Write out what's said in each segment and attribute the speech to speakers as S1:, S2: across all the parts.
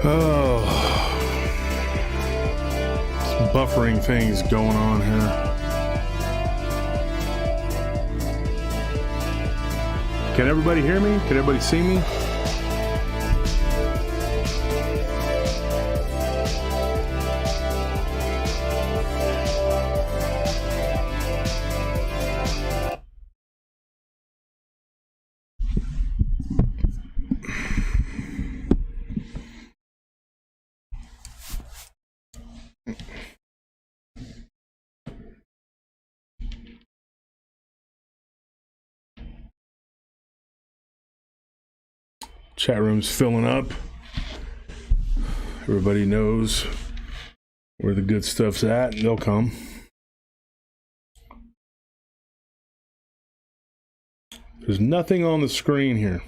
S1: Oh, some buffering things going on here. Can everybody hear me? Can everybody see me? Chat room's filling up. Everybody knows where the good stuff's at. They'll come. There's nothing on the screen here.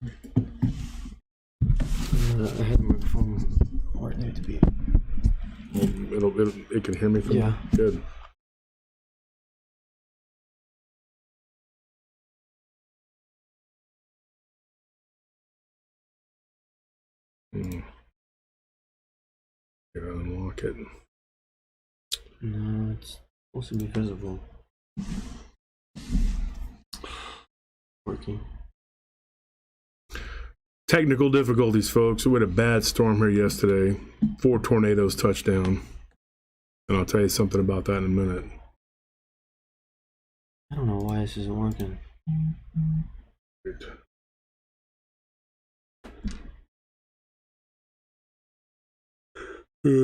S2: I had the microphone where it needed to be.
S1: It can hear me from
S2: yeah.
S1: Good. Gotta unlock it.
S2: No, it's supposed to be visible. Working.
S1: Technical difficulties, folks. We had a bad storm here yesterday. 4 tornadoes touched down. And I'll tell you something about that in a minute.
S2: I don't know why this isn't working.
S1: This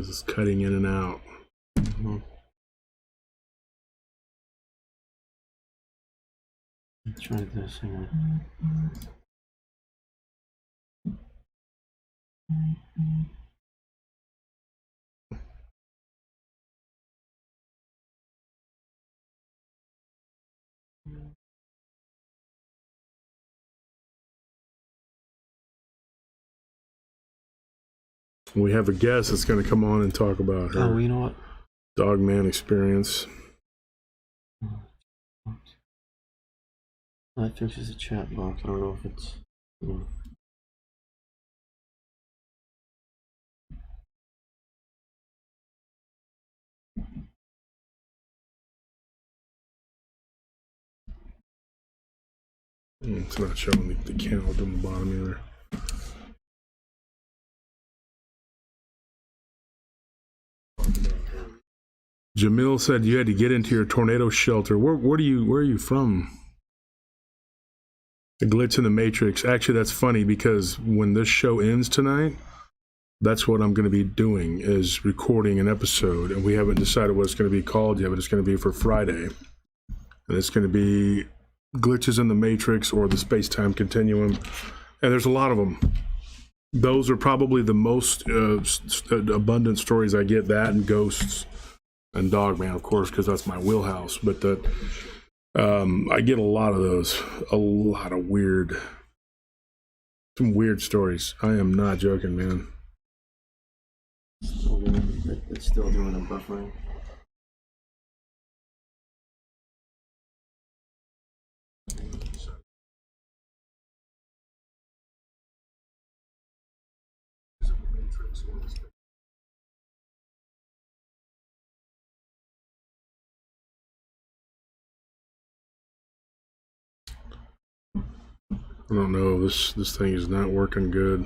S1: is cutting in and out.
S2: Mm-hmm. Let's try this. Hang on.
S1: We have a guest that's going to come on and talk about her
S2: Oh, you know what?
S1: Dogman experience.
S2: That fixes the chat box. I don't know if it's.
S1: It's not showing the count on the bottom either. Jamil said you had to get into your tornado shelter. Where are you from? A glitch in the matrix. Actually, that's funny because when this show ends tonight, that's what I'm going to be doing, is recording an episode, and we haven't decided what it's going to be called yet, but it's going to be for Friday, and it's going to be glitches in the matrix or the space-time continuum, and there's a lot of them. Those are probably the most abundant stories I get, that and ghosts and Dogman, of course, because that's my wheelhouse. But that I get a lot of those, a lot of some weird stories. I am not joking, man.
S2: It's still doing a buffering.
S1: I don't know. This thing is not working good.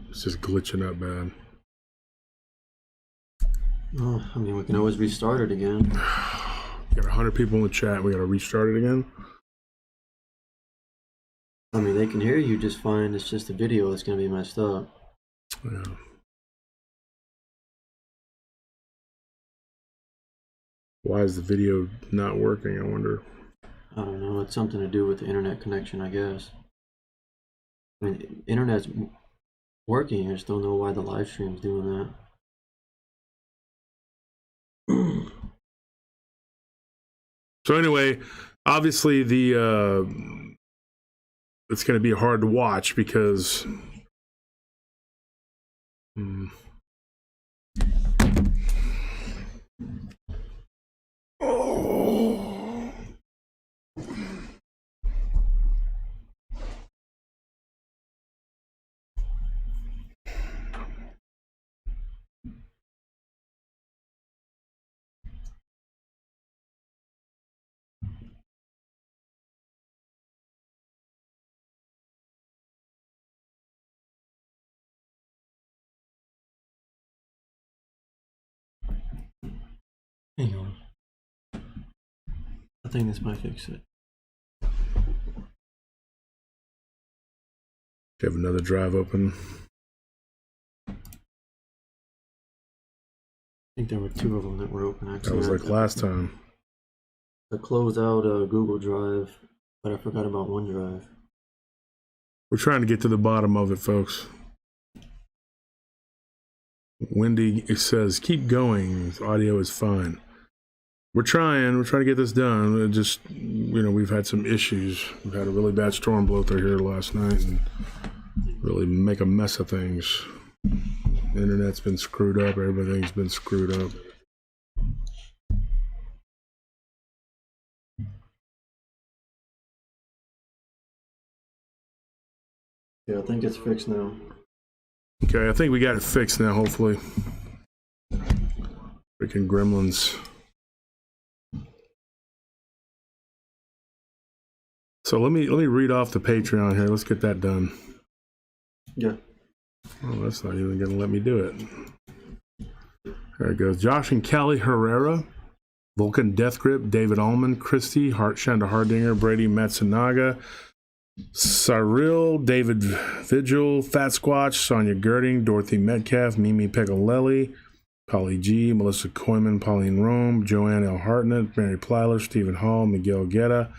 S1: It's just glitching up bad.
S2: Oh, I mean, we can always restart it again.
S1: We got 100 people in the chat. We got to restart it again.
S2: I mean, they can hear you just fine. It's just the video that's going to be messed up.
S1: Yeah. Why is the video not working, I wonder?
S2: I don't know. it's something to do with the internet connection, I guess. I mean, internet's working. I just don't know why the live stream's doing that.
S1: So anyway, obviously the it's going to be hard to watch because oh.
S2: Hang on. I think this might fix it.
S1: You have another drive open.
S2: I think there were 2 of them that were open. Actually,
S1: That was like last time.
S2: I closed out a Google Drive, but I forgot about OneDrive.
S1: We're trying to get to the bottom of it, folks. Wendy says, keep going. Audio is fine. We're trying to get this done. It just, we've had some issues. We've had a really bad storm blow through here last night and really make a mess of things. The internet's been screwed up. Everything's been screwed up.
S2: Yeah, I think it's fixed now.
S1: Okay, I think we got it fixed now, hopefully. Freaking gremlins. So let me read off the Patreon here. Let's get that done.
S2: Yeah.
S1: Oh, that's not even gonna let me do it. There it goes. Josh and Kelly Herrera, Vulcan Death Grip, David Allman, Christy, Shanda Hardinger, Brady Matsunaga, Cyril, David Vigil, Fat Squatch, Sonia Girding, Dorothy Metcalf, Mimi Pegalelli, Polly G, Melissa Koyman, Pauline Rome, Joanne L. Hartnett, Mary Plyler, Stephen Hall, Miguel Guetta,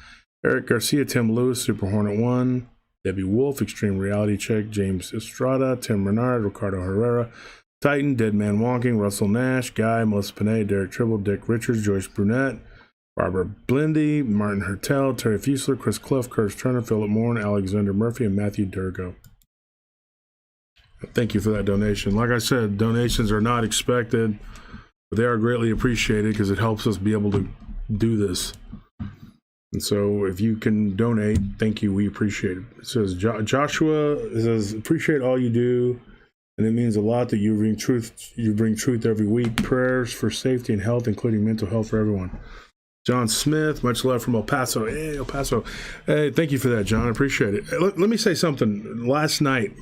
S1: Eric Garcia, Tim Lewis, Super Hornet 1, Debbie Wolf, Extreme Reality Check, James Estrada, Tim Renard, Ricardo Herrera, Titan, Dead Man Walking, Russell Nash, Guy, Melissa Panay, Derek Tribble, Dick Richards, Joyce Brunette, Barbara Blindy, Martin Hertel, Terry Fusler, Chris Cliff, Curtis Turner, Philip Moore, Alexander Murphy, and Matthew Durgo. Thank you for that donation. Like I said, donations are not expected, but they are greatly appreciated because it helps us be able to do this. And so if you can donate, thank you. We appreciate it. It says, Joshua says, appreciate all you do. And it means a lot that you bring truth every week. Prayers for safety and health, including mental health for everyone. John Smith, much love from El Paso. Hey, El Paso. Hey, thank you for that, John. I appreciate it. Let me say something. Last night,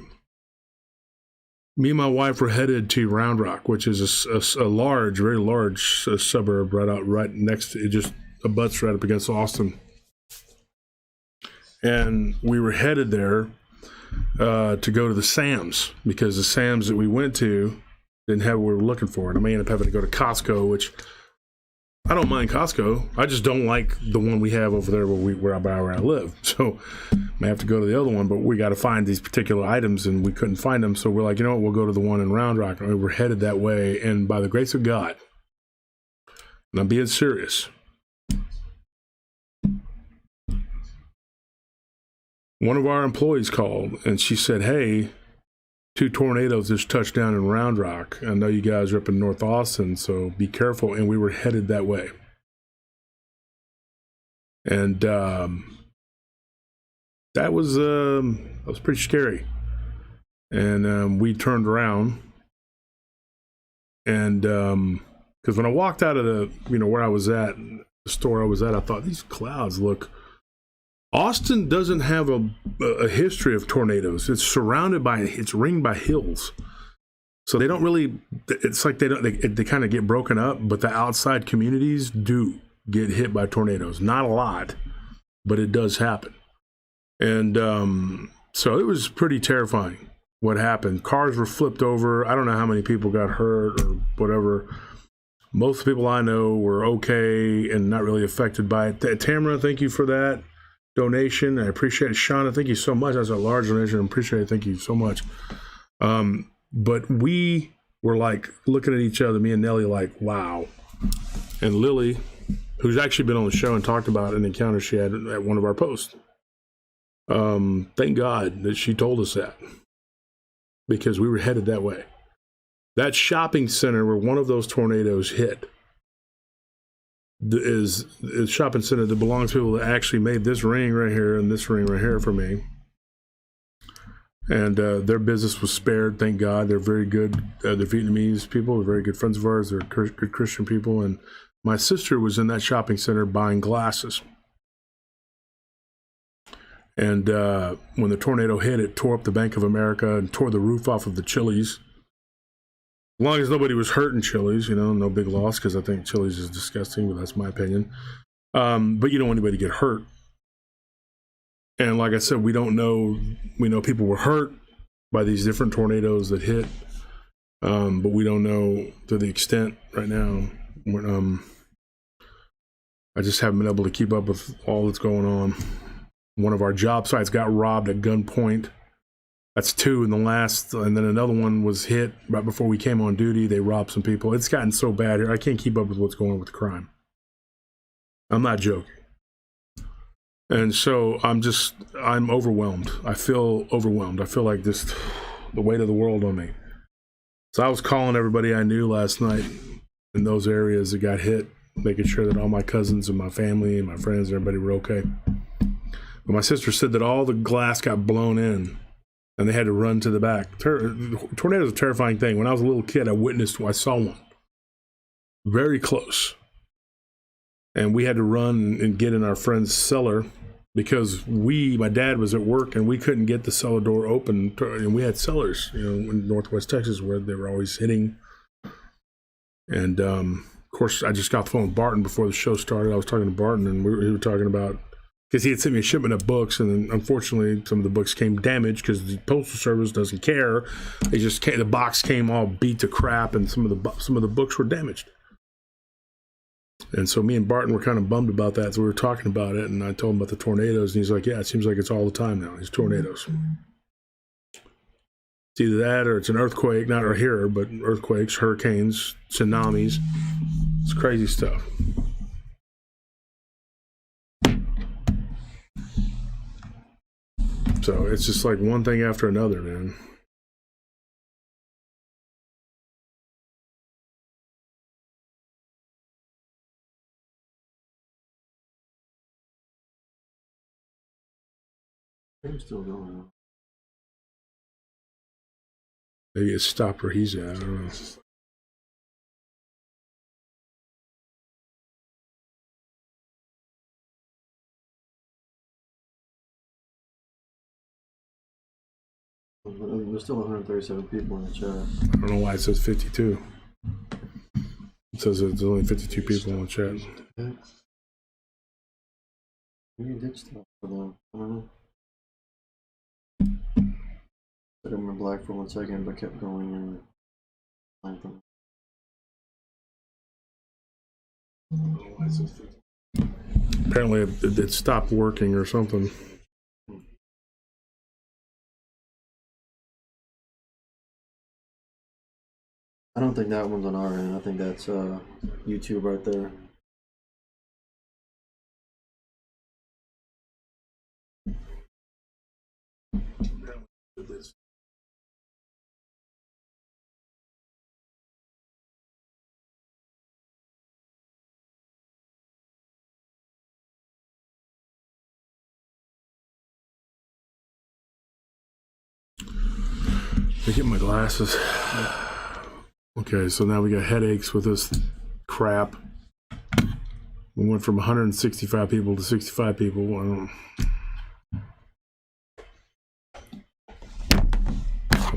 S1: me and my wife were headed to Round Rock, which is a large, very large suburb right next to it, just abuts right up against Austin. And we were headed there to go to the Sam's because the Sam's that we went to didn't have what we were looking for. And I may end up having to go to Costco, which I don't mind Costco. I just don't like the one we have over there where I live. So I may have to go to the other one, but we got to find these particular items and we couldn't find them. So we're like, you know what, we'll go to the one in Round Rock. And we're headed that way. And by the grace of God, and I'm being serious, one of our employees called and she said, hey, 2 tornadoes just touched down in Round Rock. I know you guys are up in North Austin, so be careful. And we were headed that way. And that was pretty scary. And we turned around and because when I walked out of the, where I was at, the store I was at, I thought these clouds look. Austin doesn't have a history of tornadoes. It's ringed by hills. So they don't really, it's like they kind of get broken up, but the outside communities do get hit by tornadoes. Not a lot, but it does happen. And so it was pretty terrifying what happened. Cars were flipped over. I don't know how many people got hurt or whatever. Most people I know were okay and not really affected by it. Tamara, thank you for that. donation. I appreciate it. Shauna, thank you so much. That's a large donation. I appreciate it. Thank you so much. But we were like looking at each other, me and Nellie, like, wow. And Lily, who's actually been on the show and talked about an encounter she had at one of our posts. Thank God that she told us that, because we were headed that way. That shopping center where one of those tornadoes hit is a shopping center that belongs to people that actually made this ring right here and this ring right here for me. And their business was spared, thank God. They're very good. They're Vietnamese people. They're very good friends of ours. They're good Christian people. And my sister was in that shopping center buying glasses. And when the tornado hit, it tore up the Bank of America and tore the roof off of the Chili's. As long as nobody was hurt in Chili's, you know, no big loss, because I think Chili's is disgusting, but that's my opinion. But you don't want anybody to get hurt. And like I said, we don't know. We know people were hurt by these different tornadoes that hit, but we don't know to the extent right now. I just haven't been able to keep up with all that's going on. One of our job sites got robbed at gunpoint. That's 2 in the last, and then another one was hit right before we came on duty. They robbed some people. It's gotten so bad here. I can't keep up with what's going on with the crime. I'm not joking. And so I'm overwhelmed. I feel overwhelmed. I feel like just the weight of the world on me. So I was calling everybody I knew last night in those areas that got hit, making sure that all my cousins and my family and my friends, everybody were okay. But my sister said that all the glass got blown in and they had to run to the back. Tornado is a terrifying thing. When I was a little kid, I saw one very close. And we had to run and get in our friend's cellar because my dad was at work and we couldn't get the cellar door open. And we had cellars, you know, in Northwest Texas where they were always hitting. And of course, I just got the phone with Barton before the show started. I was talking to Barton and we were talking about, because he had sent me a shipment of books, and then unfortunately some of the books came damaged because the postal service doesn't care. The box came all beat to crap, and some of the books were damaged. And so me and Barton were kind of bummed about that. So we were talking about it, and I told him about the tornadoes, and he's like, "Yeah, it seems like it's all the time now. These tornadoes. It's either that or it's an earthquake, not right here, but earthquakes, hurricanes, tsunamis. It's crazy stuff." So it's just like one thing after another, man.
S2: I'm still going on.
S1: Maybe it stopped where he's at. I don't know.
S2: There's still 137 people in the chat.
S1: I don't know why it says 52. It says there's only 52 people in the chat.
S2: Maybe it did stop for them. I don't know. I went black for 1 second, but kept going and find them.
S1: Apparently it stopped working or something.
S2: I don't think that one's on our end. I think that's YouTube right there.
S1: I get my glasses. Okay, so now we got headaches with this crap. We went from 165 people to 65 people. I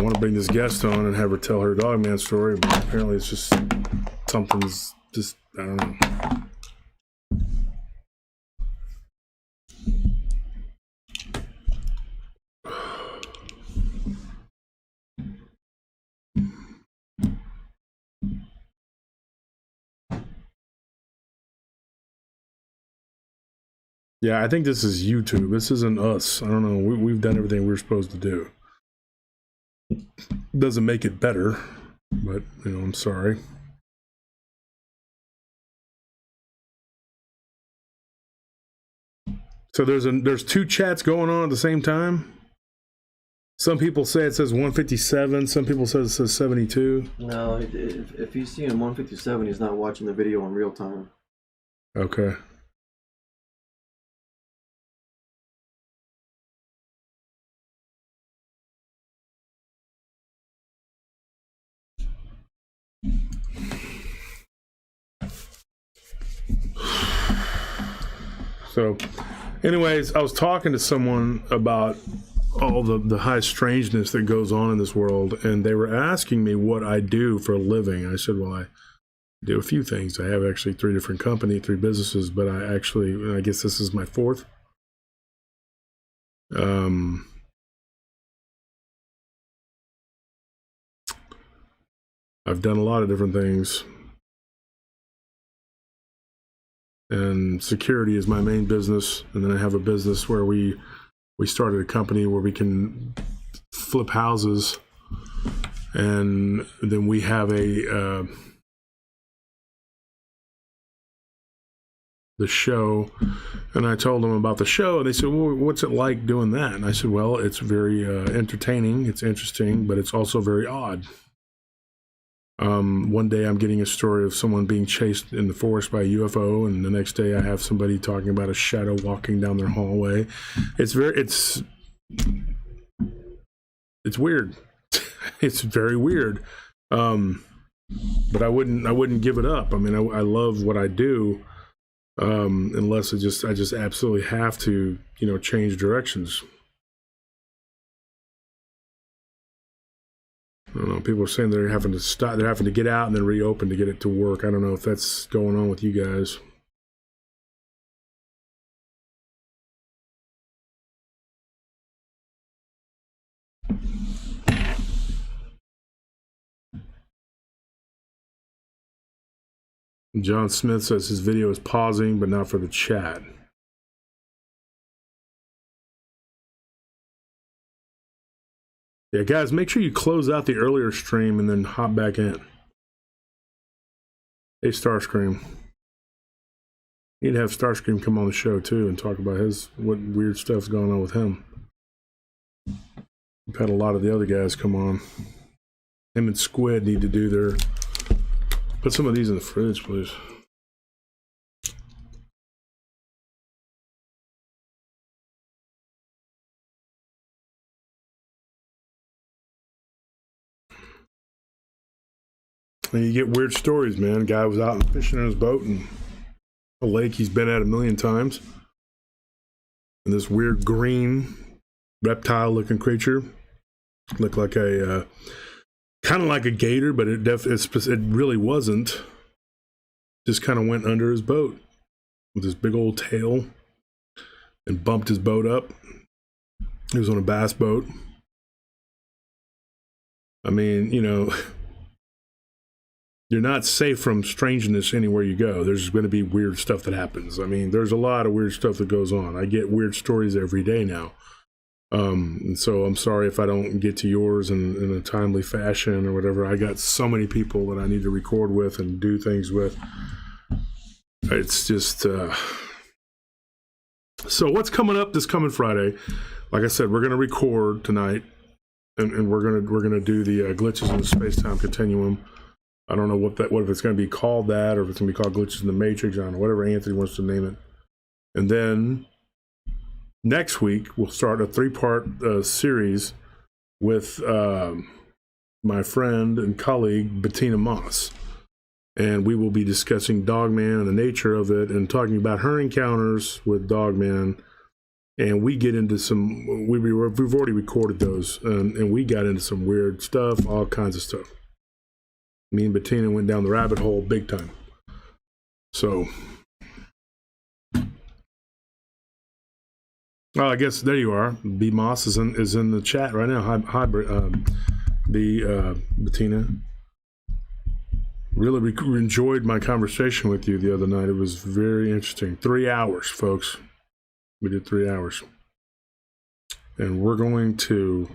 S1: want to bring this guest on and have her tell her Dogman story, but apparently it's just something's just, I don't know. Yeah, I think this is YouTube. This isn't us. I don't know. We've done everything we're supposed to do. Doesn't make it better, but I'm sorry. So there's two chats going on at the same time. Some people say it says 157. Some people say it says 72.
S2: No, if he's seeing 157, he's not watching the video in real time.
S1: Okay. So, anyways, I was talking to someone about all the high strangeness that goes on in this world, and they were asking me what I do for a living. I said, well, I do a few things. I have actually 3 different companies, 3 businesses, but I guess this is my 4th. I've done a lot of different things. And security is my main business, and then I have a business where we started a company where we can flip houses, and then we have the show. And I told them about the show, and they said, well, what's it like doing that? And I said, well, it's very entertaining, it's interesting, but it's also very odd. One day I'm getting a story of someone being chased in the forest by a UFO, and the next day I have somebody talking about a shadow walking down their hallway. It's weird. It's very weird. But I wouldn't give it up. I mean, I love what I do, unless I just absolutely have to, change directions. I don't know. People are saying they're having to stop. They're having to get out and then reopen to get it to work. I don't know if that's going on with you guys. John Smith says his video is pausing, but not for the chat. Yeah, guys, make sure you close out the earlier stream and then hop back in. Hey, Starscream. You need to have Starscream come on the show too and talk about what weird stuff's going on with him. We've had a lot of the other guys come on. Him and Squid need to do their... Put some of these in the fridge, please. And you get weird stories, man. Guy was out fishing in his boat in a lake he's been at a million times. And this weird green reptile-looking creature looked like a kind of like a gator, but it really wasn't. Just kind of went under his boat with his big old tail and bumped his boat up. He was on a bass boat. I mean, you're not safe from strangeness anywhere you go. There's going to be weird stuff that happens. I mean, there's a lot of weird stuff that goes on. I get weird stories every day now. And so I'm sorry if I don't get to yours in a timely fashion or whatever. I got so many people that I need to record with and do things with. It's just... So what's coming up this coming Friday? Like I said, we're going to record tonight, and we're gonna do the glitches in the space-time continuum. I don't know what if it's going to be called that, or if it's going to be called Glitches in the Matrix, I don't know, whatever Anthony wants to name it. And then next week, we'll start a 3-part series with my friend and colleague, Bettina Moss. And we will be discussing Dogman and the nature of it, and talking about her encounters with Dogman. And we get into some, we've already recorded those, and we got into some weird stuff, all kinds of stuff. Me and Bettina went down the rabbit hole big time. So, I guess there you are. B Moss is in the chat right now. Hi, Bettina. Really enjoyed my conversation with you the other night. It was very interesting. 3 hours, folks. We did 3 hours. And we're going to...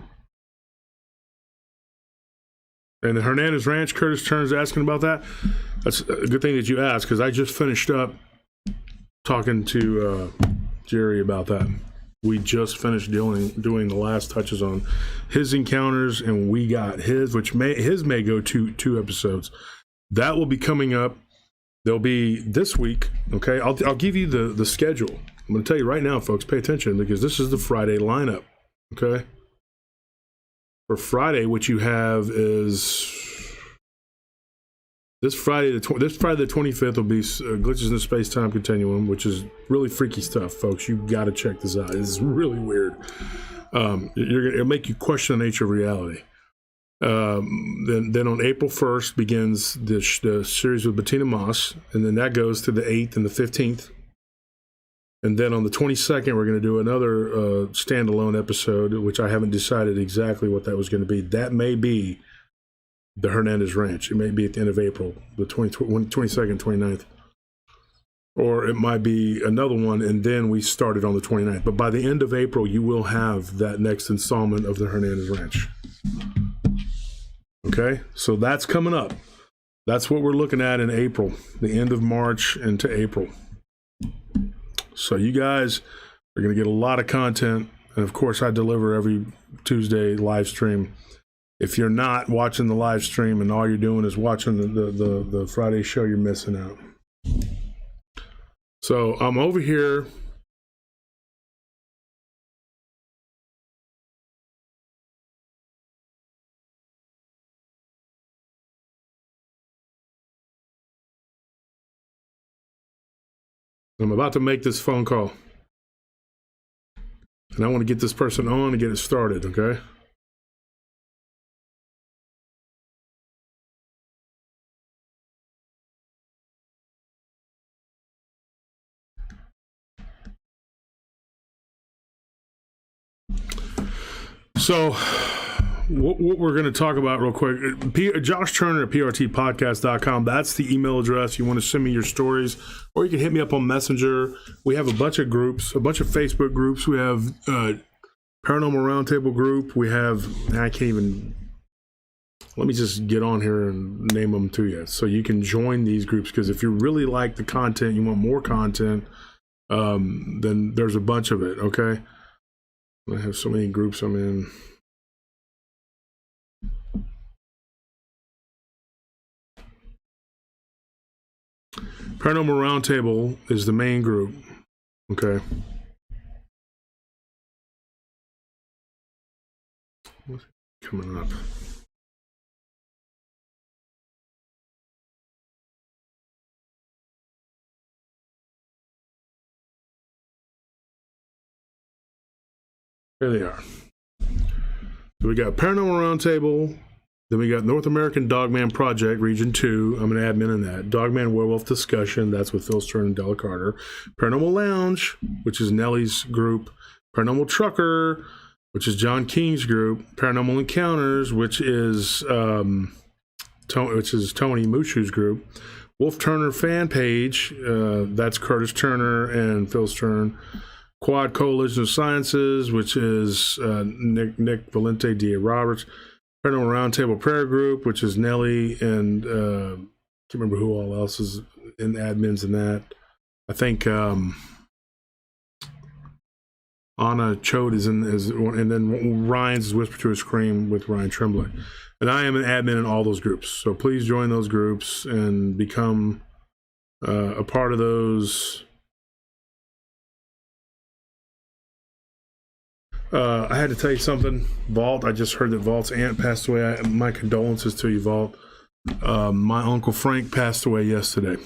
S1: And the Hernandez Ranch, Curtis Turner's asking about that. That's a good thing that you asked, because I just finished up talking to Jerry about that. We just finished doing the last touches on his encounters, and we got his, which may go two episodes. That will be coming up. They'll be this week. Okay, I'll give you the schedule. I'm going to tell you right now, folks. Pay attention, because this is the Friday lineup. Okay. For Friday, what you have is this Friday the 25th will be Glitches in the Space-Time Continuum, which is really freaky stuff, folks. You got to check this out. It's really weird. It'll make you question the nature of reality. Then on April 1st begins the series with Bettina Moss, and then that goes to the 8th and the 15th. And then on the 22nd, we're going to do another standalone episode, which I haven't decided exactly what that was going to be. That may be the Hernandez Ranch. It may be at the end of April, the 22nd, 29th. Or it might be another one, and then we started on the 29th. But by the end of April, you will have that next installment of the Hernandez Ranch. Okay? So that's coming up. That's what we're looking at in April, the end of March into April. So you guys are going to get a lot of content. And of course, I deliver every Tuesday live stream. If you're not watching the live stream and all you're doing is watching the Friday show, you're missing out. So I'm over here. I'm about to make this phone call. And I want to get this person on and get it started, okay? So, what we're going to talk about real quick, Josh Turner at prtpodcast.com. That's the email address. You want to send me your stories, or you can hit me up on Messenger. We have a bunch of groups, a bunch of Facebook groups. We have Paranormal Round Table group. We have, I can't even, let me just get on here and name them to you. So you can join these groups, because if you really like the content, you want more content, then there's a bunch of it, okay? I have so many groups I'm in. Paranormal Round Table is the main group, okay? What's coming up? There they are. So we got Paranormal Round Table. Then we got North American Dogman Project, Region 2. I'm an admin in that. Dogman Werewolf Discussion. That's with Phil Stern and Della Carter. Paranormal Lounge, which is Nellie's group. Paranormal Trucker, which is John King's group. Paranormal Encounters, which is Tony Mushu's group. Wolf Turner fan page. That's Curtis Turner and Phil Stern. Quad Coalition of Sciences, which is Nick Valente, D.A. Roberts. Paranormal Roundtable Prayer Group, which is Nellie and can't remember who all else is in admins in that. I think Anna Chode is and then Ryan's is Whisper to a Scream with Ryan Tremblay. And I am an admin in all those groups. So please join those groups and become a part of those. I had to tell you something, Vault. I just heard that Vault's aunt passed away. My condolences to you, Vault. My Uncle Frank passed away yesterday.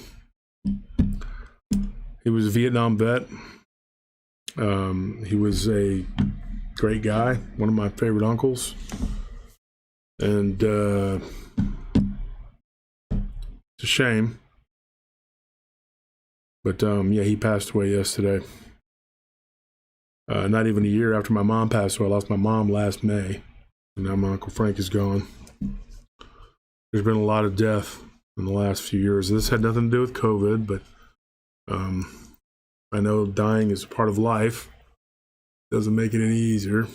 S1: He was a Vietnam vet. He was a great guy, one of my favorite uncles. And it's a shame. But yeah, he passed away yesterday. Not even a year after my mom passed away. I lost my mom last May, and now my Uncle Frank is gone. There's been a lot of death in the last few years. This had nothing to do with COVID, but I know dying is a part of life. Doesn't make it any easier.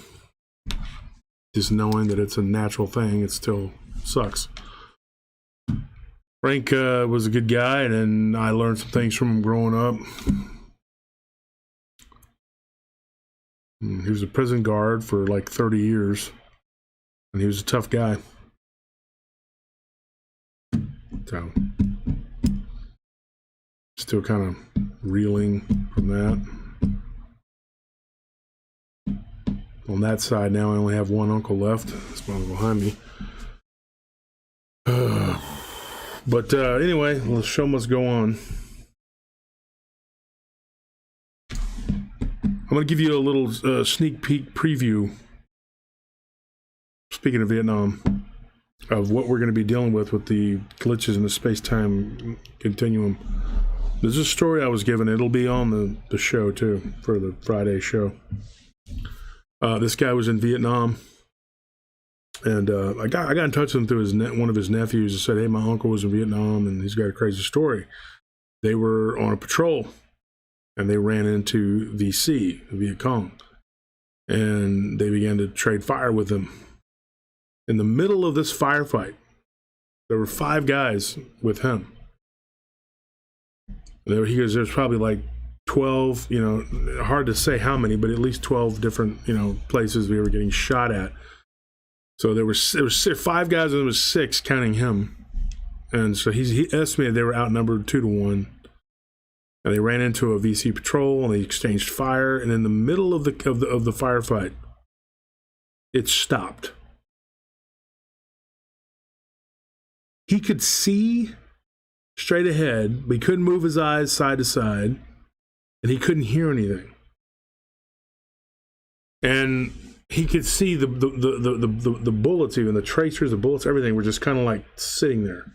S1: Just knowing that it's a natural thing, it still sucks. Frank was a good guy, and I learned some things from him growing up. He was a prison guard for like 30 years, and he was a tough guy. So, still kind of reeling from that. On that side now, I only have one uncle left. That's my uncle behind me. But anyway, the show must go on. I'm going to give you a little sneak peek preview, speaking of Vietnam, of what we're going to be dealing with the glitches in the space-time continuum. There's a story I was given. It'll be on the show, too, for the Friday show. This guy was in Vietnam, and I got in touch with him through one of his nephews and said, hey, my uncle was in Vietnam, and he's got a crazy story. They were on a patrol, and they ran into VC, the Viet Cong, and they began to trade fire with them. In the middle of this firefight, there were 5 guys with him. He goes, there's probably like 12, hard to say how many, but at least 12 different, places we were getting shot at. So there was 5 guys, and there was 6 counting him. And so he estimated they were outnumbered 2-1. And they ran into a VC patrol, and they exchanged fire. And in the middle of the firefight, it stopped. He could see straight ahead, but he couldn't move his eyes side to side, and he couldn't hear anything. And he could see the bullets, even the tracers, the bullets, everything were just kind of like sitting there.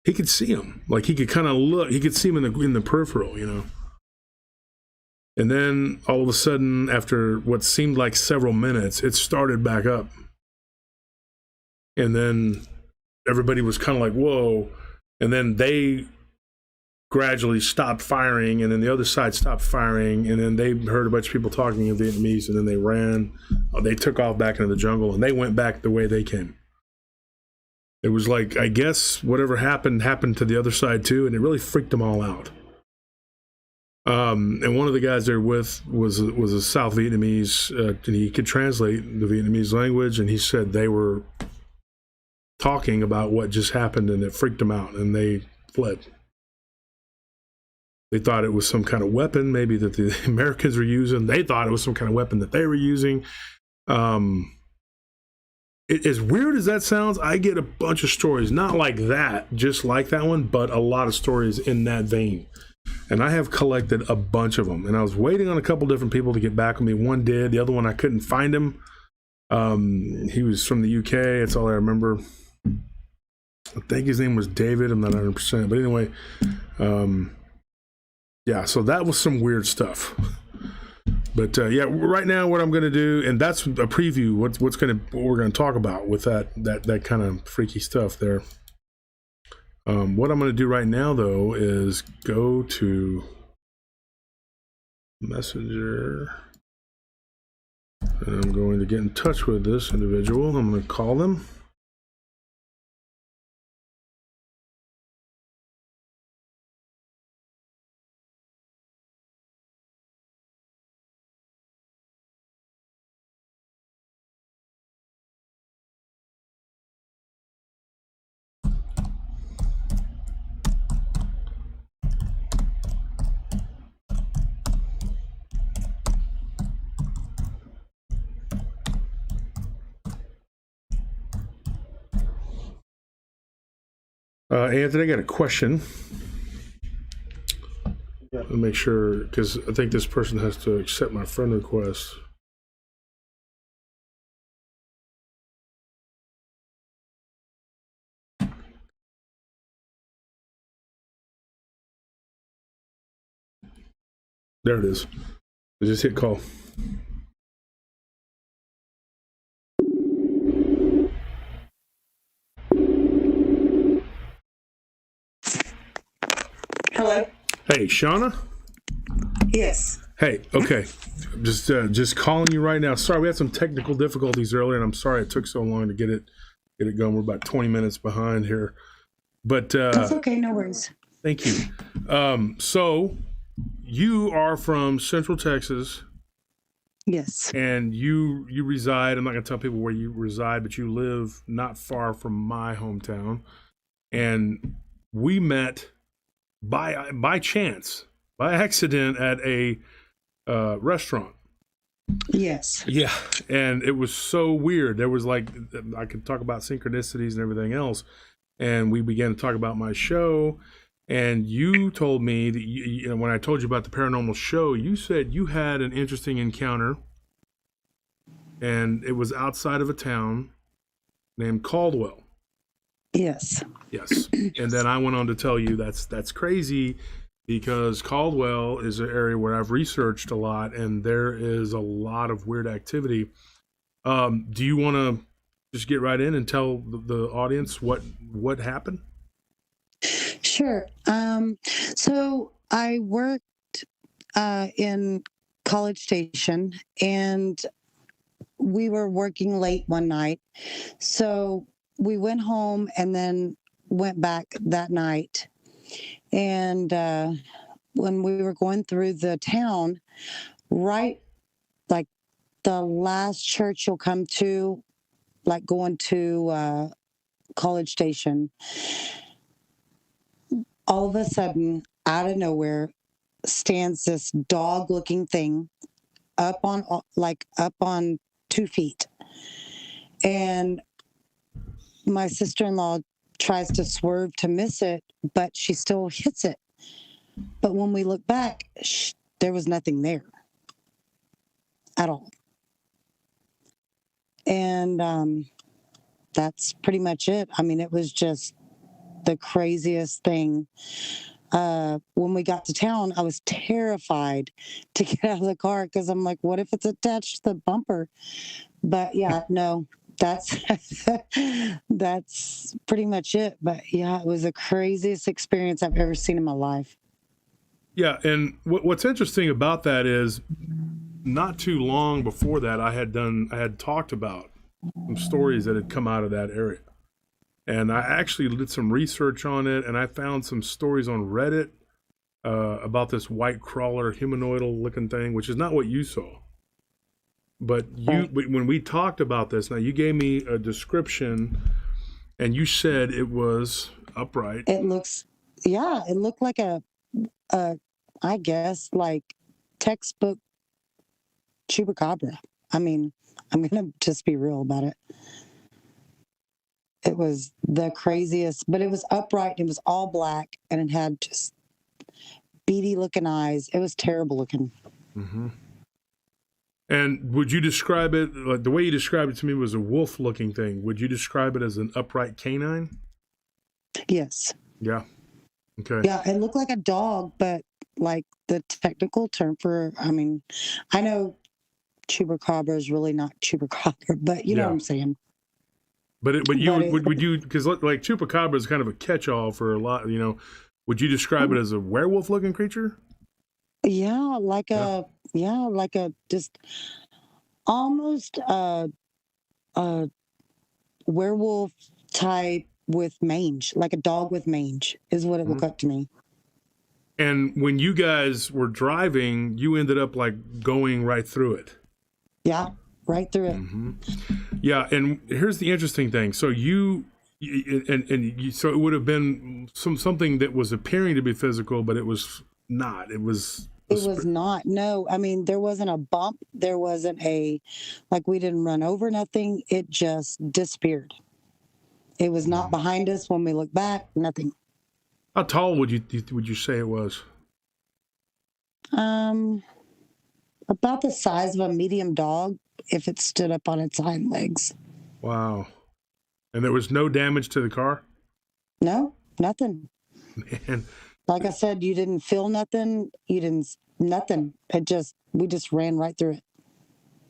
S1: He could see them, like he could kind of look. He could see them in the peripheral, And then all of a sudden, after what seemed like several minutes, it started back up. And then everybody was kind of like, whoa. And then they gradually stopped firing, and then the other side stopped firing, and then they heard a bunch of people talking in Vietnamese, and then they ran. They took off back into the jungle, and they went back the way they came. It was like, I guess whatever happened to the other side too, and it really freaked them all out. And one of the guys they're with was a South Vietnamese, and he could translate the Vietnamese language, and he said they were talking about what just happened, and it freaked them out, and they fled. They thought it was some kind of weapon, maybe that the Americans were using. They thought it was some kind of weapon that they were using. As weird as that sounds, I get a bunch of stories, not like that, just like that one, but a lot of stories in that vein. And I have collected a bunch of them. And I was waiting on a couple different people to get back with me. One did. The other one, I couldn't find him. He was from the UK. That's all I remember. I think his name was David. I'm not 100%. But anyway, yeah, so that was some weird stuff. But yeah, right now what I'm going to do, and that's a preview, what we're going to talk about with that kind of freaky stuff there. What I'm going to do right now, though, is go to Messenger, and I'm going to get in touch with this individual. I'm going to call them. Anthony, I got a question.
S2: Yeah.
S1: Let me make sure, because I think this person has to accept my friend request. There it is. I just hit call.
S3: Hello?
S1: Hey, Shauna?
S3: Yes.
S1: Hey, okay, just calling you right now. Sorry, we had some technical difficulties earlier, and I'm sorry it took so long to get it going. We're about 20 minutes behind here, but
S3: That's okay, no worries.
S1: thank you. So you are from Central Texas,
S3: Yes.
S1: and you reside. I'm not going to tell people where you reside, but you live not far from my hometown, and we met by chance, by accident, at a restaurant.
S3: Yes.
S1: Yeah, and it was so weird. There was like, I could talk about synchronicities and everything else, and we began to talk about my show. And you told me that you know, when I told you about the paranormal show, you said you had an interesting encounter, and it was outside of a town named Caldwell.
S3: Yes.
S1: Yes, and then I went on to tell you that's crazy, because Caldwell is an area where I've researched a lot, and there is a lot of weird activity. Do you want to just get right in and tell the audience what happened?
S3: Sure. So I worked in College Station, and we were working late one night. So we went home and then went back that night. And when we were going through the town, right like the last church you'll come to, like going to College Station, all of a sudden, out of nowhere, stands this dog looking thing up on 2 feet. And my sister-in-law tries to swerve to miss it, but she still hits it. But when we look back, there was nothing there at all. And that's pretty much it. I mean, it was just the craziest thing. When we got to town, I was terrified to get out of the car, because I'm like, what if it's attached to the bumper? But yeah, no, that's that's pretty much it. But yeah, it was the craziest experience I've ever seen in my life.
S1: Yeah, and what's interesting about that is, not too long before that, I had talked about some stories that had come out of that area. And I actually did some research on it, and I found some stories on Reddit about this white crawler humanoidal looking thing, which is not what you saw. But when we talked about this, now you gave me a description, and you said it was upright.
S3: It looked like a I guess, like textbook chupacabra. I mean, I'm gonna just be real about it. It was the craziest, but it was upright. It was all black, and it had just beady looking eyes. It was terrible looking.
S1: Mm-hmm. And would you describe it, like the way you described it to me was a wolf looking thing? Would you describe it as an upright canine?
S3: Yes.
S1: Yeah. Okay.
S3: Yeah, it looked like a dog, but like the technical term for, I mean, I know chupacabra is really not chupacabra, but you know what I'm saying.
S1: Would you, because like chupacabra is kind of a catch-all for a lot, you know, would you describe it as a werewolf-looking creature?
S3: Yeah, like a just almost a werewolf type with mange, like a dog with mange is what it looked like to me.
S1: And when you guys were driving, you ended up like going right through it.
S3: Yeah, right through it.
S1: Mm-hmm. Yeah, and here's the interesting thing. So so it would have been something that was appearing to be physical, but it was not. It was
S3: not. No, I mean, there wasn't a bump. There wasn't like we didn't run over nothing. It just disappeared. It was not behind us when we looked back. Nothing.
S1: How tall would you say it was?
S3: About the size of a medium dog if it stood up on its hind legs.
S1: Wow. And there was no damage to the car?
S3: No, nothing.
S1: Man.
S3: Like I said, you didn't feel nothing. Nothing. We just ran right through it.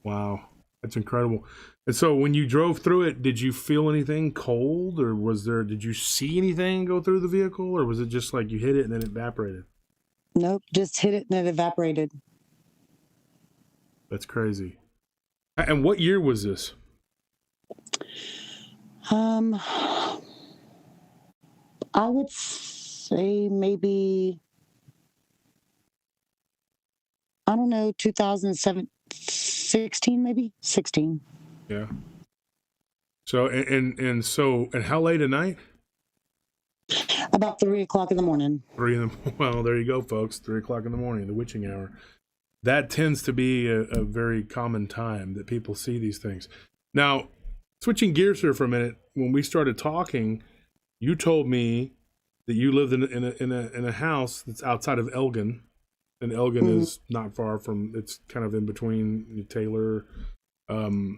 S1: Wow. That's incredible. And so when you drove through it, did you feel anything cold, or did you see anything go through the vehicle, or was it just like you hit it and then it evaporated?
S3: Nope, just hit it and it evaporated.
S1: That's crazy. And what year was this?
S3: I would say maybe, I don't know, 2007, 16, maybe 16.
S1: Yeah. So and how late at night?
S3: About 3 o'clock in the morning.
S1: Well, there you go, folks. 3 o'clock in the morning, the witching hour. That tends to be a very common time that people see these things. Now, switching gears here for a minute, when we started talking, you told me that you lived in a house that's outside of Elgin, and Elgin is not far from. It's kind of in between Taylor, and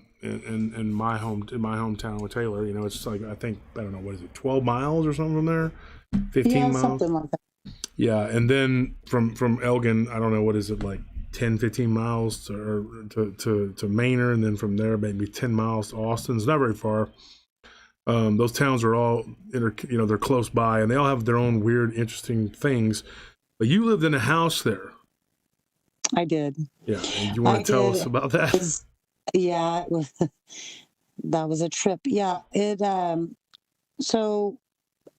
S1: my hometown with Taylor. You know, it's like I don't know, what is it, 12 miles or something from there, 15 miles,
S3: something like that.
S1: Yeah, and then from Elgin, I don't know, what is it, like 10, 15 miles to Manor, and then from there maybe 10 miles to Austin. It's not very far. Those towns are all they're close by, and they all have their own weird, interesting things. But you lived in a house there.
S3: I did.
S1: Yeah, and you want to tell us about that?
S3: Yeah, it was, that was a trip. Yeah, so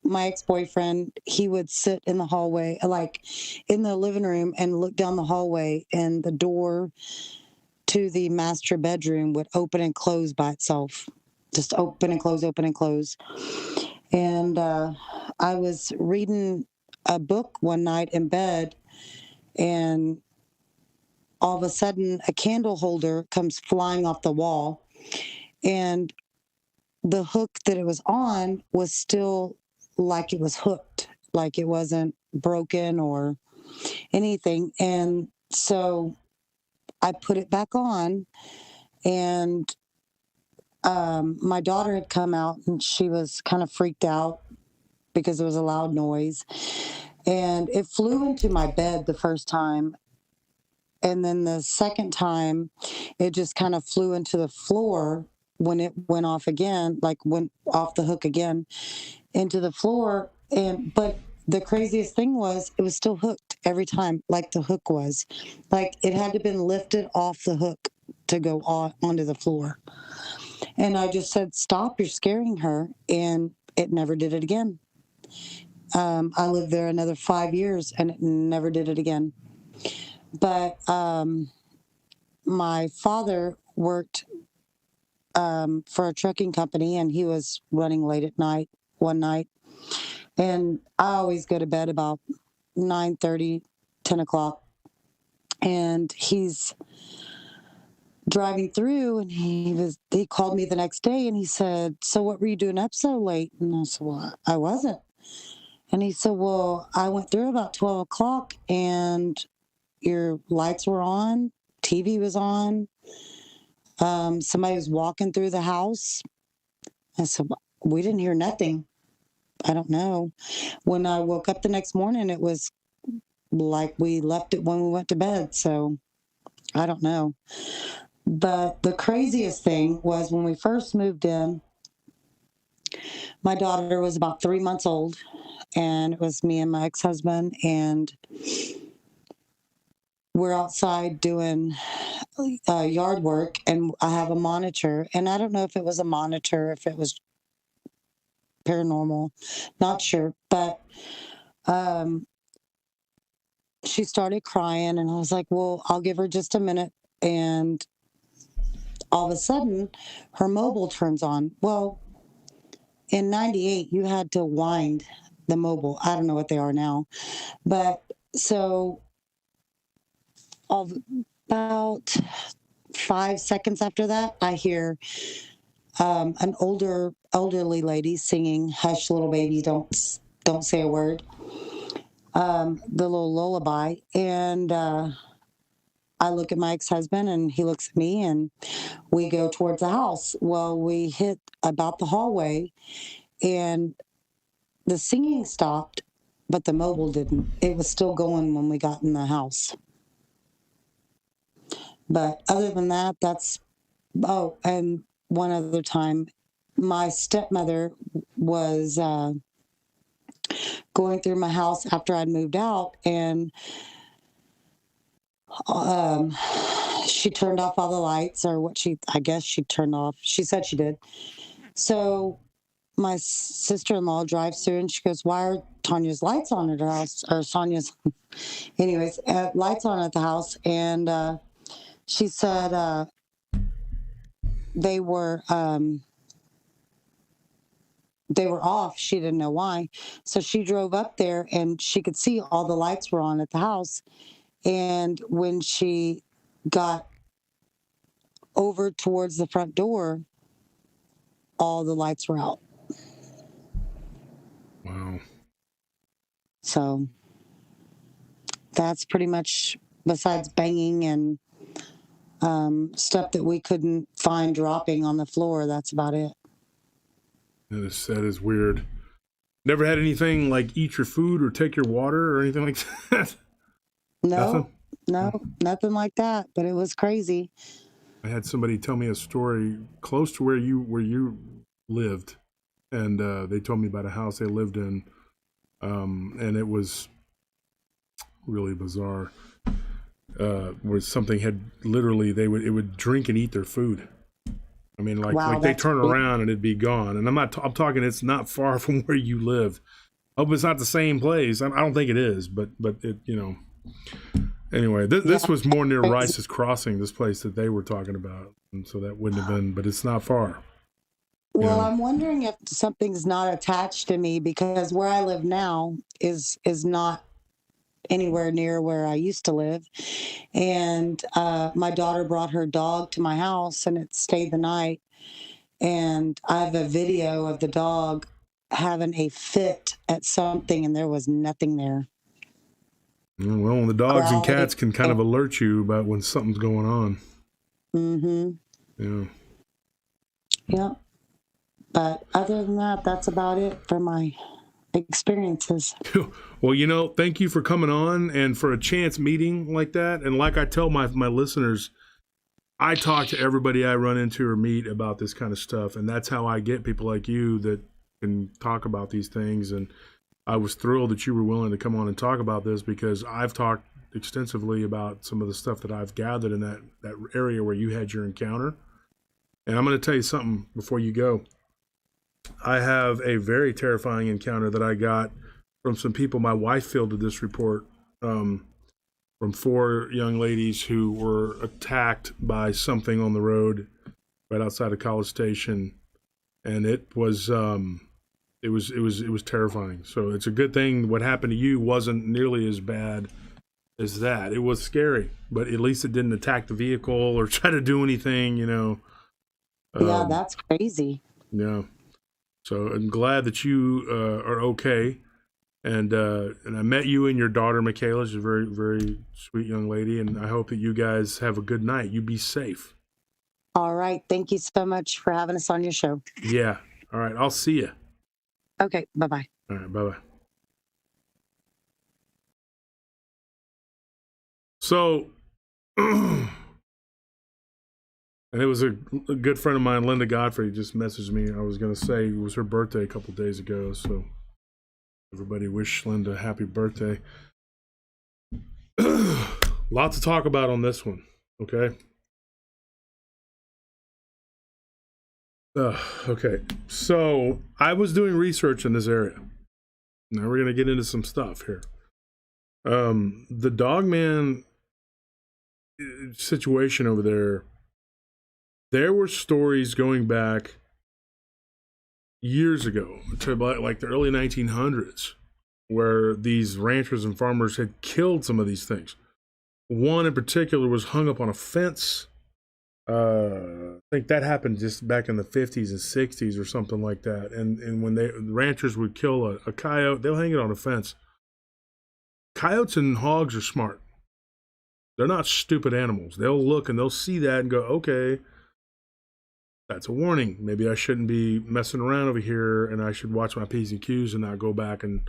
S3: my ex-boyfriend, he would sit in the hallway, like in the living room, and look down the hallway, and the door to the master bedroom would open and close by itself. Just open and close, open and close. And I was reading a book one night in bed, and all of a sudden a candle holder comes flying off the wall, and the hook that it was on was still like it was hooked, like it wasn't broken or anything. And so I put it back on, and my daughter had come out, and she was kind of freaked out because there was a loud noise, and it flew into my bed the first time. And then the second time, it just kind of flew into the floor when it went off again, like went off the hook again into the floor. But the craziest thing was it was still hooked every time, like the hook was. Like it had to been lifted off the hook to go onto the floor. And I just said, "Stop, you're scaring her." And it never did it again. I lived there another 5 years, and it never did it again. But my father worked for a trucking company, and he was running late at night one night. And I always go to bed about 9:30, 10 o'clock. And he's driving through, and he called me the next day, and he said, "So what were you doing up so late?" And I said, "Well, I wasn't." And he said, "Well, I went through about 12 o'clock, and your lights were on, TV was on. Somebody was walking through the house." I said, "We didn't hear nothing. I don't know." When I woke up the next morning, it was like we left it when we went to bed. So I don't know. But the craziest thing was when we first moved in, my daughter was about 3 months old, and it was me and my ex-husband, and we're outside doing yard work, and I have a monitor, and I don't know if it was a monitor, if it was paranormal, not sure, but she started crying, and I was like, "Well, I'll give her just a minute." And all of a sudden, her mobile turns on. Well, in 98, you had to wind the mobile. I don't know what they are now. But so about 5 seconds after that, I hear an elderly lady singing "Hush, Little Baby, Don't Say a Word," the little lullaby. And I look at my ex-husband, and he looks at me, and we go towards the house. Well, we hit about the hallway, and the singing stopped, but the mobile didn't. It was still going when we got in the house. But other than that, oh, and one other time, my stepmother was going through my house after I'd moved out, and she turned off all the lights, or I guess she turned off. She said she did. So my sister-in-law drives through and she goes, "Why are Tanya's lights on at her house?" Or Sonia's, anyways, lights on at the house. And she said they were off. She didn't know why. So she drove up there and she could see all the lights were on at the house. And when she got over towards the front door, all the lights were out.
S1: Wow.
S3: So that's pretty much, besides banging and stuff that we couldn't find dropping on the floor, that's about it.
S1: That is weird. Never had anything like eat your food or take your water or anything like that?
S3: No,
S1: Nothing?
S3: nothing like that, but it was crazy.
S1: I had somebody tell me a story close to where you lived, and they told me about a house they lived in, and it was really bizarre. Where something had literally it would drink and eat their food. I mean,
S3: Wow,
S1: they
S3: that's
S1: turn
S3: cool.
S1: around and it'd be gone. And I'm talking. It's not far from where you live. I hope it's not the same place. I don't think it is, but it, you know. Anyway, this was more near Rice's Crossing, this place that they were talking about, and so that wouldn't have been. But it's not far.
S3: Well,
S1: Yeah.
S3: I'm wondering if something's not attached to me, because where I live now is not anywhere near where I used to live. And my daughter brought her dog to my house and it stayed the night. And I have a video of the dog having a fit at something, and there was nothing there.
S1: Well, the dogs and
S3: Growling.
S1: cats can kind of alert you about when something's going on.
S3: Mm-hmm.
S1: Yeah.
S3: Yep. But other than that, that's about it for my experiences.
S1: Well, you know, thank you for coming on and for a chance meeting like that. And like I tell my listeners, I talk to everybody I run into or meet about this kind of stuff. And that's how I get people like you that can talk about these things. And I was thrilled that you were willing to come on and talk about this, because I've talked extensively about some of the stuff that I've gathered in that area where you had your encounter. And I'm going to tell you something before you go. I have a very terrifying encounter that I got from some people. My wife fielded this report from 4 young ladies who were attacked by something on the road right outside of College Station, and it was terrifying. So it's a good thing what happened to you wasn't nearly as bad as that. It was scary, but at least it didn't attack the vehicle or try to do anything, you know.
S3: Yeah, that's crazy.
S1: Yeah. So I'm glad that you are okay, and I met you and your daughter Michaela. She's a very, very sweet young lady, and I hope that you guys have a good night. You be safe.
S3: All right. Thank you so much for having us on your show.
S1: Yeah. All right. I'll see you.
S3: Okay. Bye-bye.
S1: All right. Bye-bye. So, and it was a good friend of mine, Linda Godfrey, just messaged me. I was going to say it was her birthday a couple days ago, so everybody wish Linda happy birthday. Lot to talk about on this one, okay? Okay, so I was doing research in this area. Now we're going to get into some stuff here. The Dogman situation over there were stories going back years ago to about like the early 1900s where these ranchers and farmers had killed some of these things. One in particular was hung up on a fence. I think that happened just back in the 50s and 60s or something like that. And when the ranchers would kill a coyote, they'll hang it on a fence. Coyotes and hogs are smart. They're not stupid animals. They'll look and they'll see that and go, okay, that's a warning. Maybe I shouldn't be messing around over here, and I should watch my P's and Q's and not go back and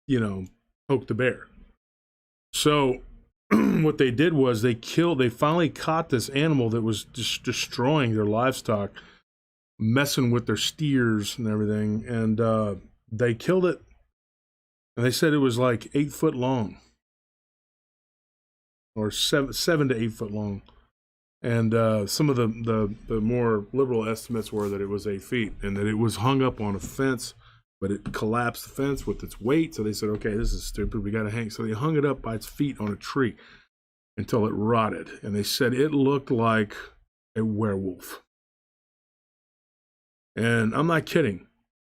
S1: you know, poke the bear. So what they did was they finally caught this animal that was just destroying their livestock, messing with their steers and everything, and they killed it. And they said it was like 8 foot long. or 7 to 8 foot long. And some of the more liberal estimates were that it was 8 feet and that it was hung up on a fence, but it collapsed the fence with its weight. So they said, okay, this is stupid. We got to hang. So they hung it up by its feet on a tree until it rotted. And they said it looked like a werewolf. And I'm not kidding.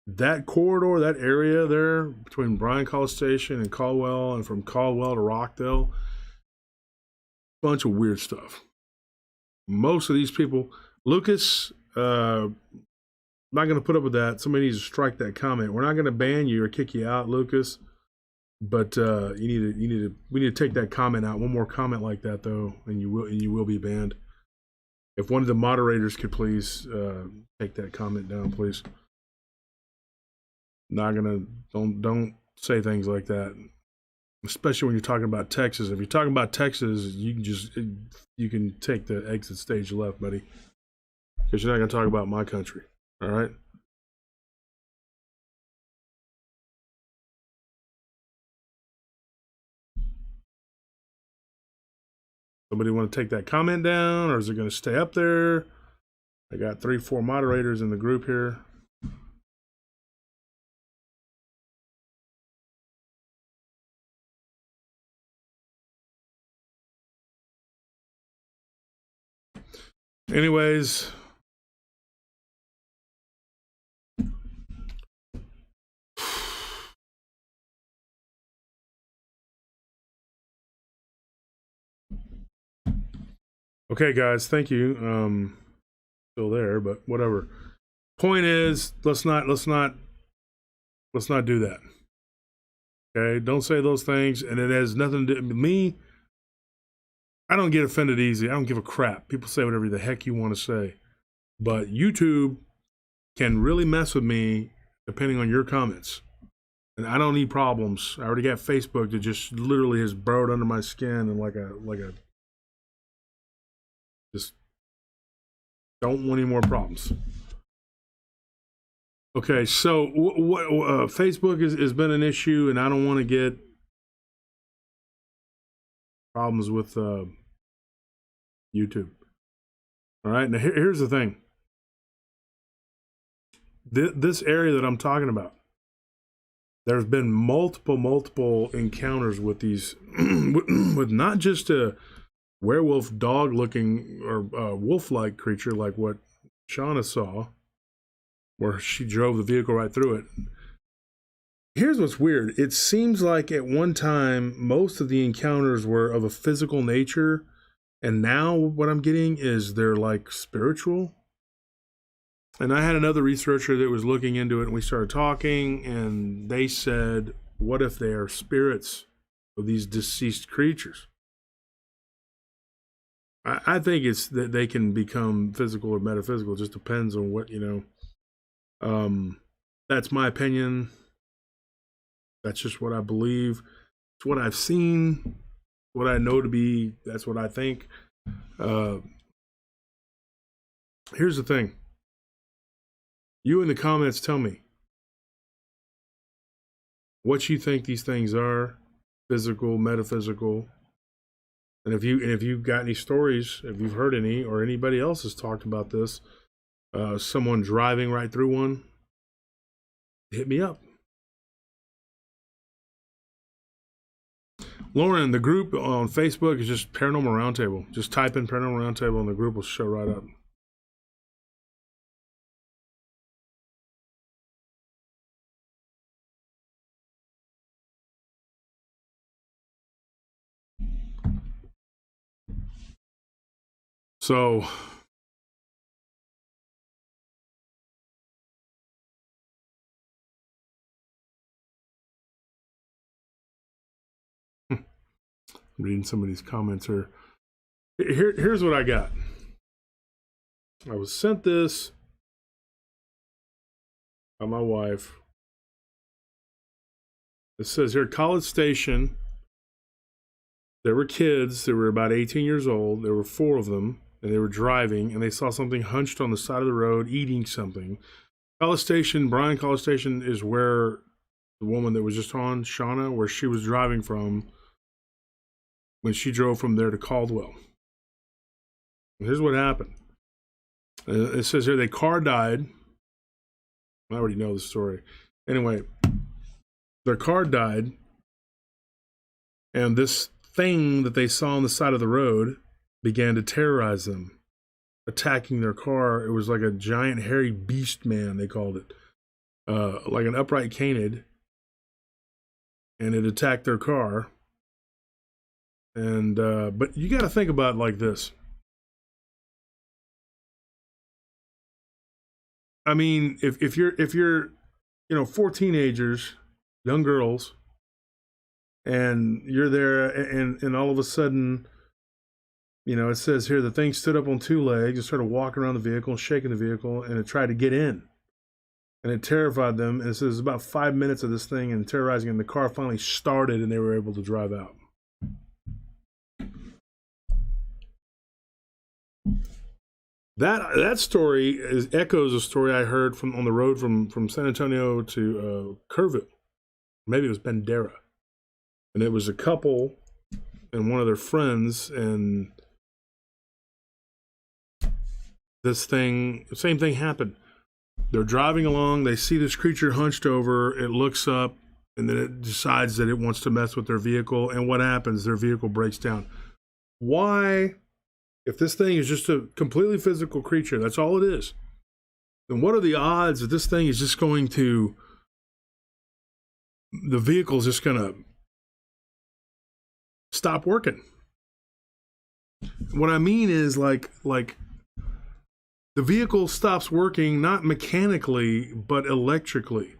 S1: That corridor, that area there between Bryan College Station and Caldwell, and from Caldwell to Rockdale, bunch of weird stuff. Most of these people, Lucas, not going to put up with that. Somebody needs to strike that comment. We're not going to ban you or kick you out, Lucas, but we need to take that comment out. One more comment like that though, and you will be banned. If one of the moderators could please take that comment down, please. Don't say things like that, especially when you're talking about Texas. If you're talking about Texas, you can take the exit stage left, buddy, because you're not going to talk about my country. All right. Somebody want to take that comment down, or is it going to stay up there? I got 3-4 moderators in the group here. Anyways, okay, guys, thank you. Still there, but whatever. Point is, let's not do that. Okay, don't say those things, and it has nothing to do with me. I don't get offended easy. I don't give a crap. People say whatever the heck you want to say, but YouTube can really mess with me depending on your comments. And I don't need problems. I already got Facebook that just literally has burrowed under my skin and like a just don't want any more problems. Okay, so Facebook has been an issue, and I don't want to get problems with YouTube. All right, now here's the thing. This area that I'm talking about, there's been multiple encounters with these, with not just a werewolf dog looking or wolf-like creature like what Shauna saw, where she drove the vehicle right through it. Here's what's weird. It seems like at one time, most of the encounters were of a physical nature. And now what I'm getting is they're like spiritual. And I had another researcher that was looking into it, and we started talking, and they said, what if they are spirits of these deceased creatures? I think it's that they can become physical or metaphysical. It just depends on what, that's my opinion. That's just what I believe. It's what I've seen, what I know to be. That's what I think. Here's the thing. You in the comments tell me what you think these things are, physical, metaphysical. And if you've got any stories, if you've heard any, or anybody else has talked about this, someone driving right through one, hit me up. Lauren, the group on Facebook is just Paranormal Roundtable. Just type in Paranormal Roundtable and the group will show right up. So, I'm reading some of these comments here. Here's what I got. I was sent this by my wife. It says here, College Station. There were kids that were about 18 years old. There were 4 of them, and they were driving, and they saw something hunched on the side of the road eating something. College Station, Bryan College Station is where the woman that was just on, Shauna, where she was driving from, when she drove from there to Caldwell. And here's what happened. It says here, their car died. I already know the story. Anyway, their car died, and this thing that they saw on the side of the road began to terrorize them, attacking their car. It was like a giant hairy beast man, they called it, like an upright canid, and it attacked their car. And but you got to think about it like this. I mean, if you're four teenagers, young girls, and you're there, and all of a sudden, it says here the thing stood up on two legs and started walking around the vehicle and shaking the vehicle, and it tried to get in, and it terrified them. And it says about 5 minutes of this thing and terrorizing, and the car finally started, and they were able to drive out. That story echoes a story I heard on the road from San Antonio to Kerrville. Maybe it was Bandera. And it was a couple and one of their friends, and same thing happened. They're driving along, they see this creature hunched over, it looks up, and then it decides that it wants to mess with their vehicle, and what happens? Their vehicle breaks down. Why? If this thing is just a completely physical creature, that's all it is, then what are the odds that this thing is just going to, the vehicle is just going to stop working? What I mean is like the vehicle stops working, not mechanically, but electrically.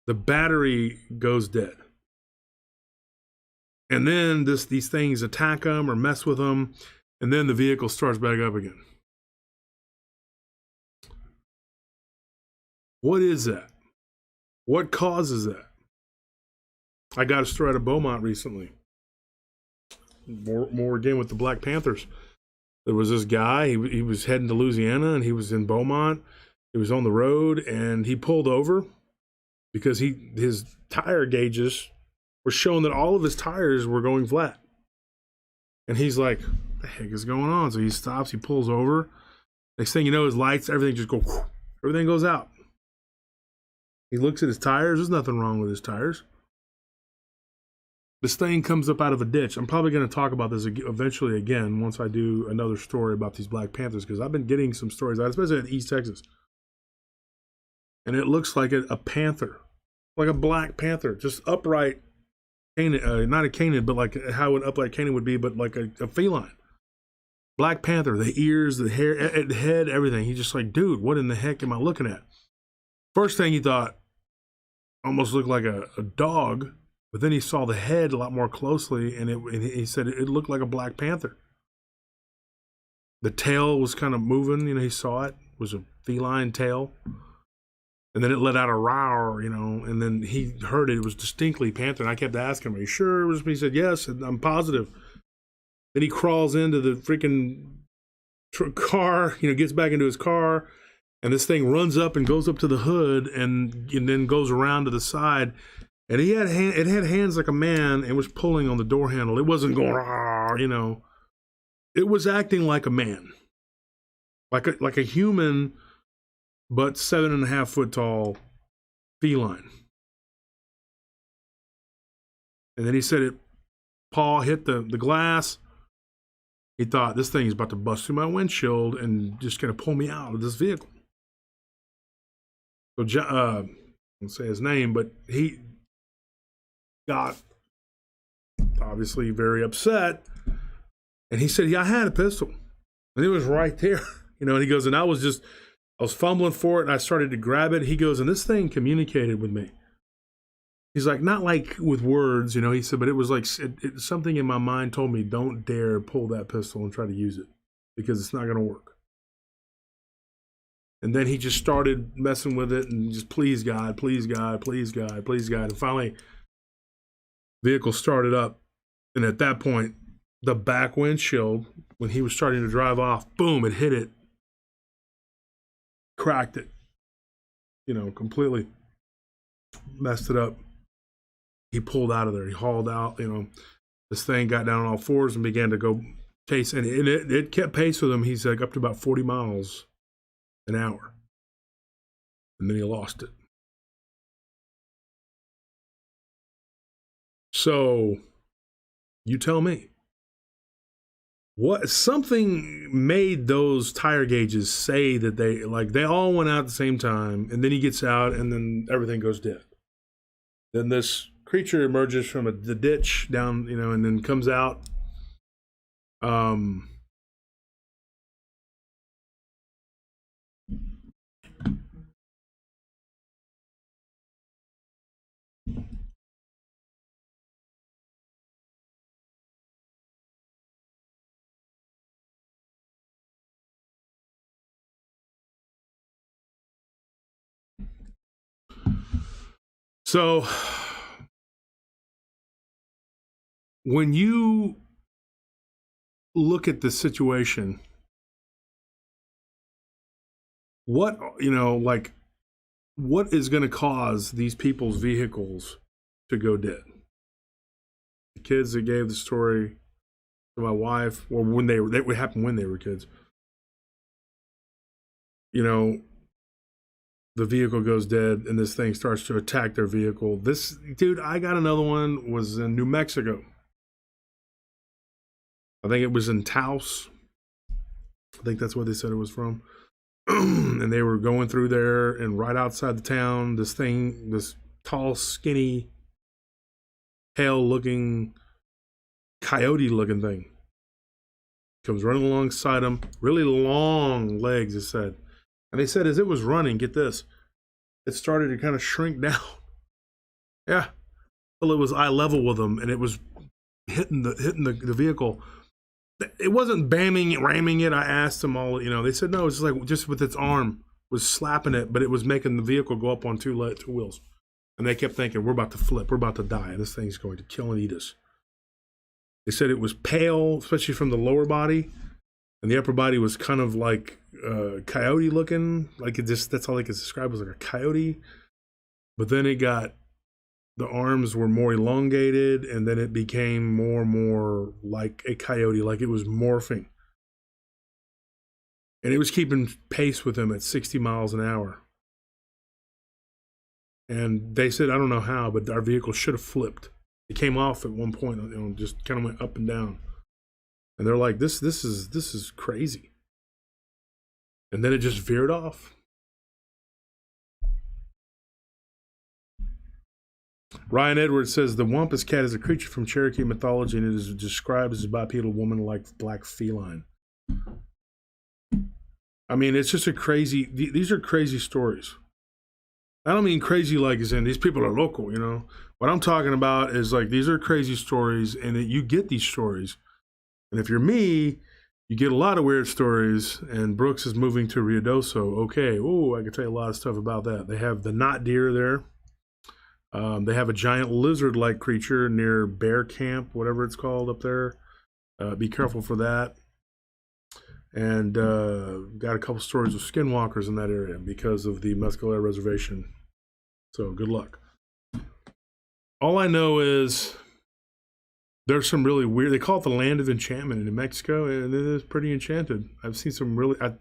S1: The battery goes dead. And then these things attack them or mess with them. And then the vehicle starts back up again. What is that? What causes that? I got a story out of Beaumont recently. More again with the Black Panthers. There was this guy, he was heading to Louisiana, and he was in Beaumont. He was on the road, and he pulled over because his tire gauges were showing that all of his tires were going flat. And he's like, what the heck is going on? So he stops, he pulls over. Next thing you know, his lights, everything just everything goes out. He looks at his tires. There's nothing wrong with his tires. This thing comes up out of a ditch. I'm probably going to talk about this eventually again once I do another story about these Black Panthers, because I've been getting some stories out, especially in East Texas. And it looks like a panther, like a black panther, just upright. Not a canid, but like how an upright canid would be, but like a feline. Black Panther, the ears, the hair, the head, everything. He's just like, dude, what in the heck am I looking at? First thing he thought almost looked like a dog, but then he saw the head a lot more closely, and he said it looked like a Black Panther. The tail was kind of moving, he saw it was a feline tail. And then it let out a roar, and then he heard it. It was distinctly panther. And I kept asking him, are you sure it was me? He said, yes, I'm positive. Then he crawls into the freaking car, gets back into his car. And this thing runs up and goes up to the hood and then goes around to the side. And it had hands like a man and was pulling on the door handle. It wasn't going, roar, It was acting like a man. Like a human, but 7.5 foot tall feline. And then he said paw hit the glass. He thought, this thing is about to bust through my windshield and just going to pull me out of this vehicle. So I won't say his name, but he got obviously very upset. And he said, yeah, I had a pistol. And it was right there. And he goes, and I was fumbling for it, and I started to grab it. He goes, and this thing communicated with me. He's like, not like with words, he said, but it was like something in my mind told me, don't dare pull that pistol and try to use it because it's not going to work. And then he just started messing with it and just, please God, please God, please God, please God. And finally, vehicle started up. And at that point, the back windshield, when he was starting to drive off, boom, it hit it. Cracked it, completely messed it up. He pulled out of there. He hauled out, This thing got down on all fours and began to go chase, and it kept pace with him. He's like up to about 40 miles an hour. And then he lost it. So you tell me. What something made those tire gauges say that they all went out at the same time, and then he gets out and then everything goes dead. Then this creature emerges from the ditch down, and then comes out. So when you look at the situation, what is going to cause these people's vehicles to go dead? The kids that gave the story to my wife, or that would happen when they were kids. The vehicle goes dead and this thing starts to attack their vehicle. This dude, I got another one, was in New Mexico. I think it was in Taos. I think that's where they said it was from. And they were going through there, and right outside the town, this tall, skinny, pale-looking, coyote-looking thing comes running alongside them. Really long legs, it said. And they said as it was running, get this, it started to kind of shrink down. Yeah. Well, it was eye level with them, and it was hitting the vehicle. It wasn't ramming it. I asked them all, they said no, it's just with its arm was slapping it, but it was making the vehicle go up on two wheels. And they kept thinking, we're about to flip, we're about to die. This thing's going to kill and eat us. They said it was pale, especially from the lower body, and the upper body was kind of like coyote looking, that's all they could describe, was like a coyote. But then the arms were more elongated, and then it became more and more like a coyote, like it was morphing. And it was keeping pace with him at 60 miles an hour. And they said, I don't know how, but our vehicle should have flipped. It came off at one point, just kind of went up and down. And they're like, this is crazy. And then it just veered off. Ryan Edwards says the Wampus cat is a creature from Cherokee mythology, and it is described as a bipedal woman-like black feline. I mean, it's just these are crazy stories. I don't mean crazy like as in these people are local, What I'm talking about is these are crazy stories, and that you get these stories. And if you're me, you get a lot of weird stories, and Brooks is moving to Ruidoso. Okay, I can tell you a lot of stuff about that. They have the knot deer there. They have a giant lizard-like creature near Bear Camp, whatever it's called up there. Be careful for that. And got a couple stories of skinwalkers in that area because of the Mescalero Reservation. So good luck. All I know is there's some really weird, they call it the land of enchantment in New Mexico, and it is pretty enchanted. I've seen some I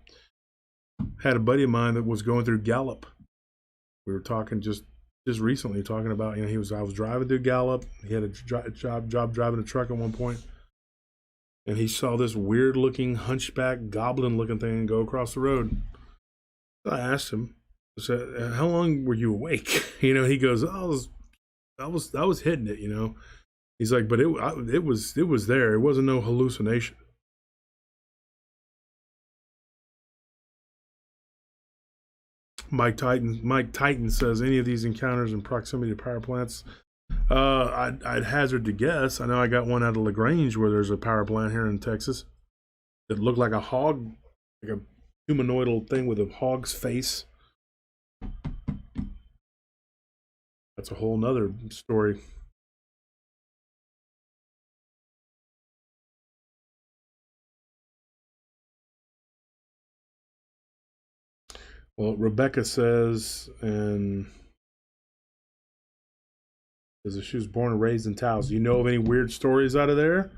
S1: had a buddy of mine that was going through Gallup. We were talking just recently, talking about, I was driving through Gallup. He had a job driving a truck at one point, and he saw this weird looking hunchback goblin looking thing go across the road. So I asked him, I said, how long were you awake? He goes, I was hitting it, He's like, but it was there. It wasn't no hallucination. Mike Titan says, any of these encounters in proximity to power plants? I'd hazard to guess. I know I got one out of LaGrange where there's a power plant here in Texas that looked like a hog, like a humanoidal thing with a hog's face. That's a whole nother story. Well, Rebecca says, and Because she was born and raised in Taos. Do you know of any weird stories out of there?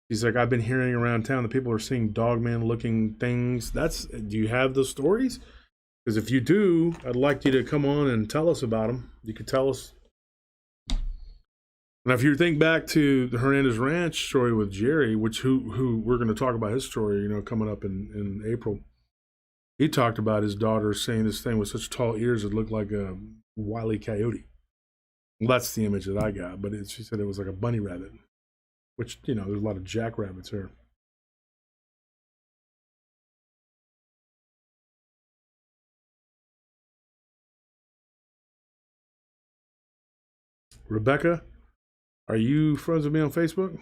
S1: She's like, I've been hearing around town that people are seeing Dogman looking things. Do you have those stories? Because if you do, I'd like you to come on and tell us about them. You could tell us. Now, if you think back to the Hernandez Ranch story with Jerry, which who we're going to talk about his story, you know, coming up in April. He talked about his daughter saying this thing with such tall ears it looked like a wily coyote. Well, that's the image that I got, but she said it was like a bunny rabbit, which, you know, there's a lot of jackrabbits here. Rebecca, are you friends with me on Facebook?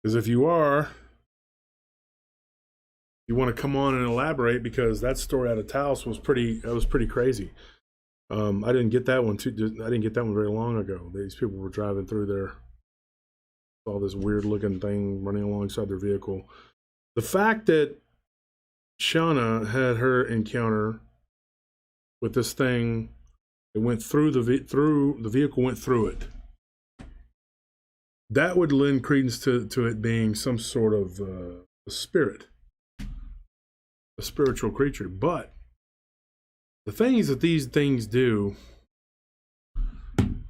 S1: Because if you are, you want to come on and elaborate, because that story out of Taos was pretty crazy. I didn't get that one very long ago. These people were driving through there, saw this weird looking thing running alongside their vehicle. The fact that Shauna had her encounter with this thing, it went through the vehicle, went through it. That would lend credence to it being some sort of a spirit, a spiritual creature. But the things that these things do,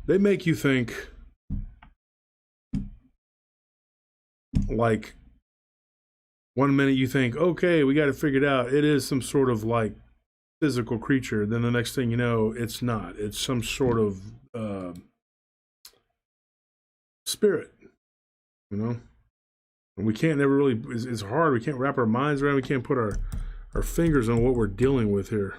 S1: they make you think, like, one minute you think, okay, we got it figured out. It is some sort of like physical creature. Then the next thing you know, it's not. It's some sort of spirit, you know? And we can't never really, it's hard. We can't wrap our minds around. We can't put our fingers on what we're dealing with here.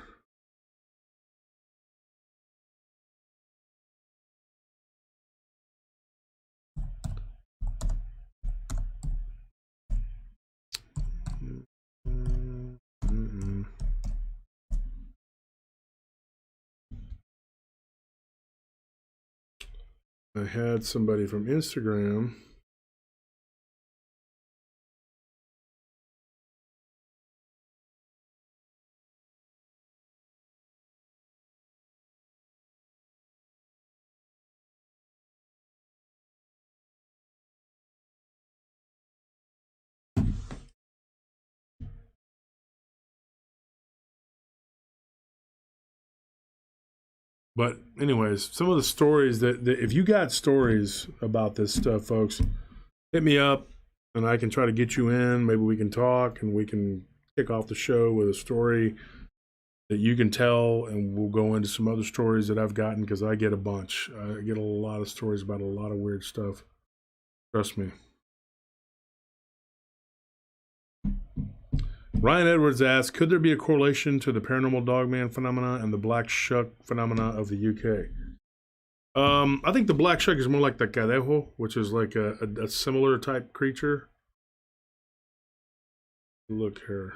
S1: I had somebody from Instagram But anyways, some of the stories that if you got stories about this stuff, folks, hit me up and I can try to get you in. Maybe we can talk and we can kick off the show with a story that you can tell, and we'll go into some other stories that I've gotten, because I get a bunch. I get a lot of stories about a lot of weird stuff. Trust me. Ryan Edwards asks, could there be a correlation to the paranormal dogman phenomena and the black shuck phenomena of the UK? I think the black shuck is more like the cadejo, which is like a similar type creature. Look here.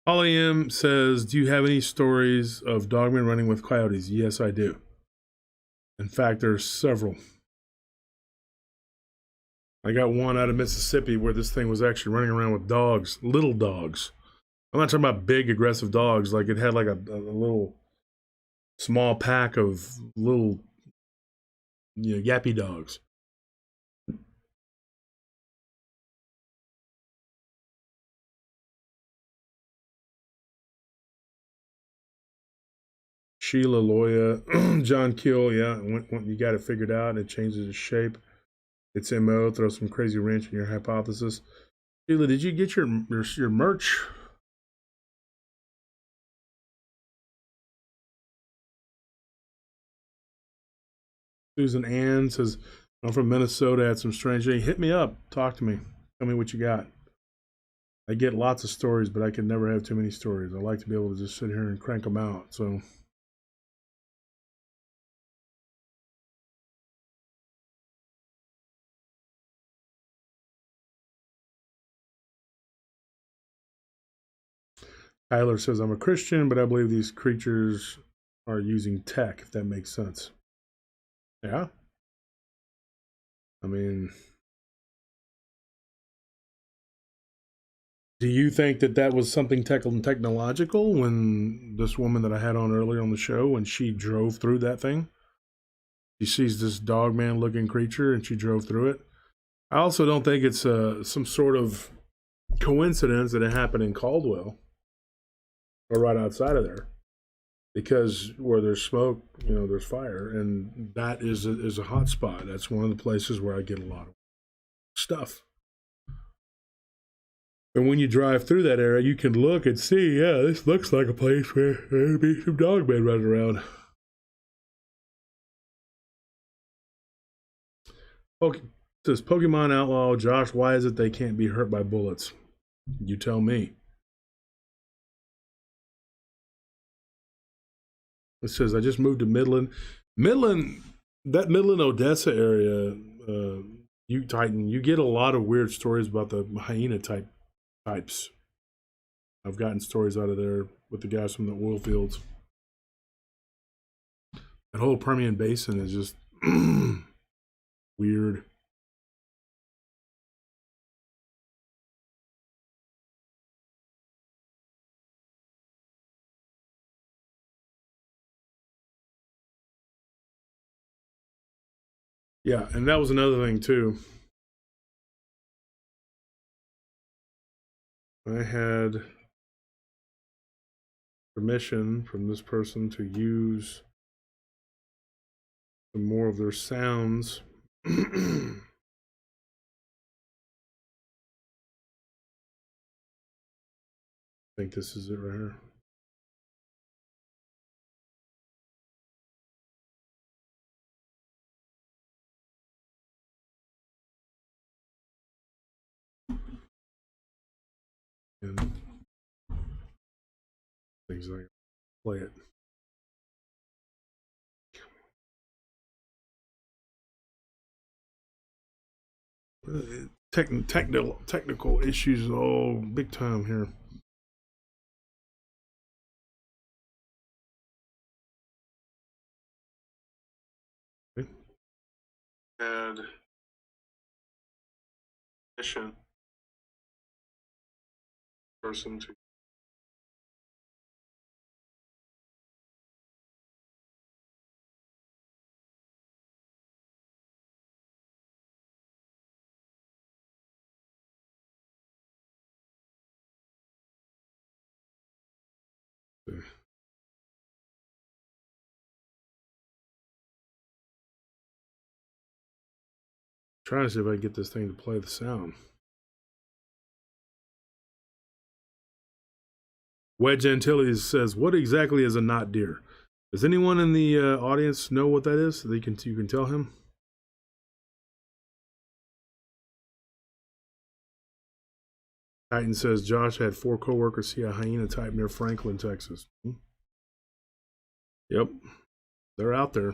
S1: Holly M says, do you have any stories of dogmen running with coyotes? Yes, I do. In fact, there's several. I got one out of Mississippi where this thing was actually running around with dogs, little dogs. I'm not talking about big, aggressive dogs. Like, it had like a little small pack of little, you know, yappy dogs. Sheila Loya, John Kill, yeah. When you got it figured out and it changes its shape, its MO, throw some crazy wrench in your hypothesis. Sheila, did you get your merch? Susan Ann says, I'm from Minnesota, had some strange thing. Hit me up, talk to me, tell me what you got. I get lots of stories, but I can never have too many stories. I like to be able to just sit here and crank them out. So Tyler says, I'm a Christian, but I believe these creatures are using tech, if that makes sense. Yeah. I mean, do you think that that was something technological when this woman that I had on earlier on the show, when she drove through that thing? She sees this Dogman looking creature and she drove through it. I also don't think it's some sort of coincidence that it happened in Caldwell or right outside of there, because where there's smoke, there's fire, and that is a hot spot. That's one of the places where I get a lot of stuff. And when you drive through that area, you can look and see, yeah, this looks like a place where there'd be some Dogmen running around. Says Pokemon Outlaw, Josh, why is it they can't be hurt by bullets? You tell me. It says, I just moved to Midland. That Midland, Odessa area, you get a lot of weird stories about the hyena types. I've gotten stories out of there with the guys from the oil fields. That whole Permian Basin is just weird. Yeah, and that was another thing too. I had permission from this person to use some more of their sounds. I think this is it right here. And things like play it. Technical issues all big time here. Okay. Add mission person to trying to see if I can get this thing to play the sound. Wedge Antilles says, "What exactly is a knot deer?" Does anyone in the audience know what that is? You can tell him. Titan says Josh had 4 coworkers see a hyena type near Franklin, Texas. Yep, they're out there.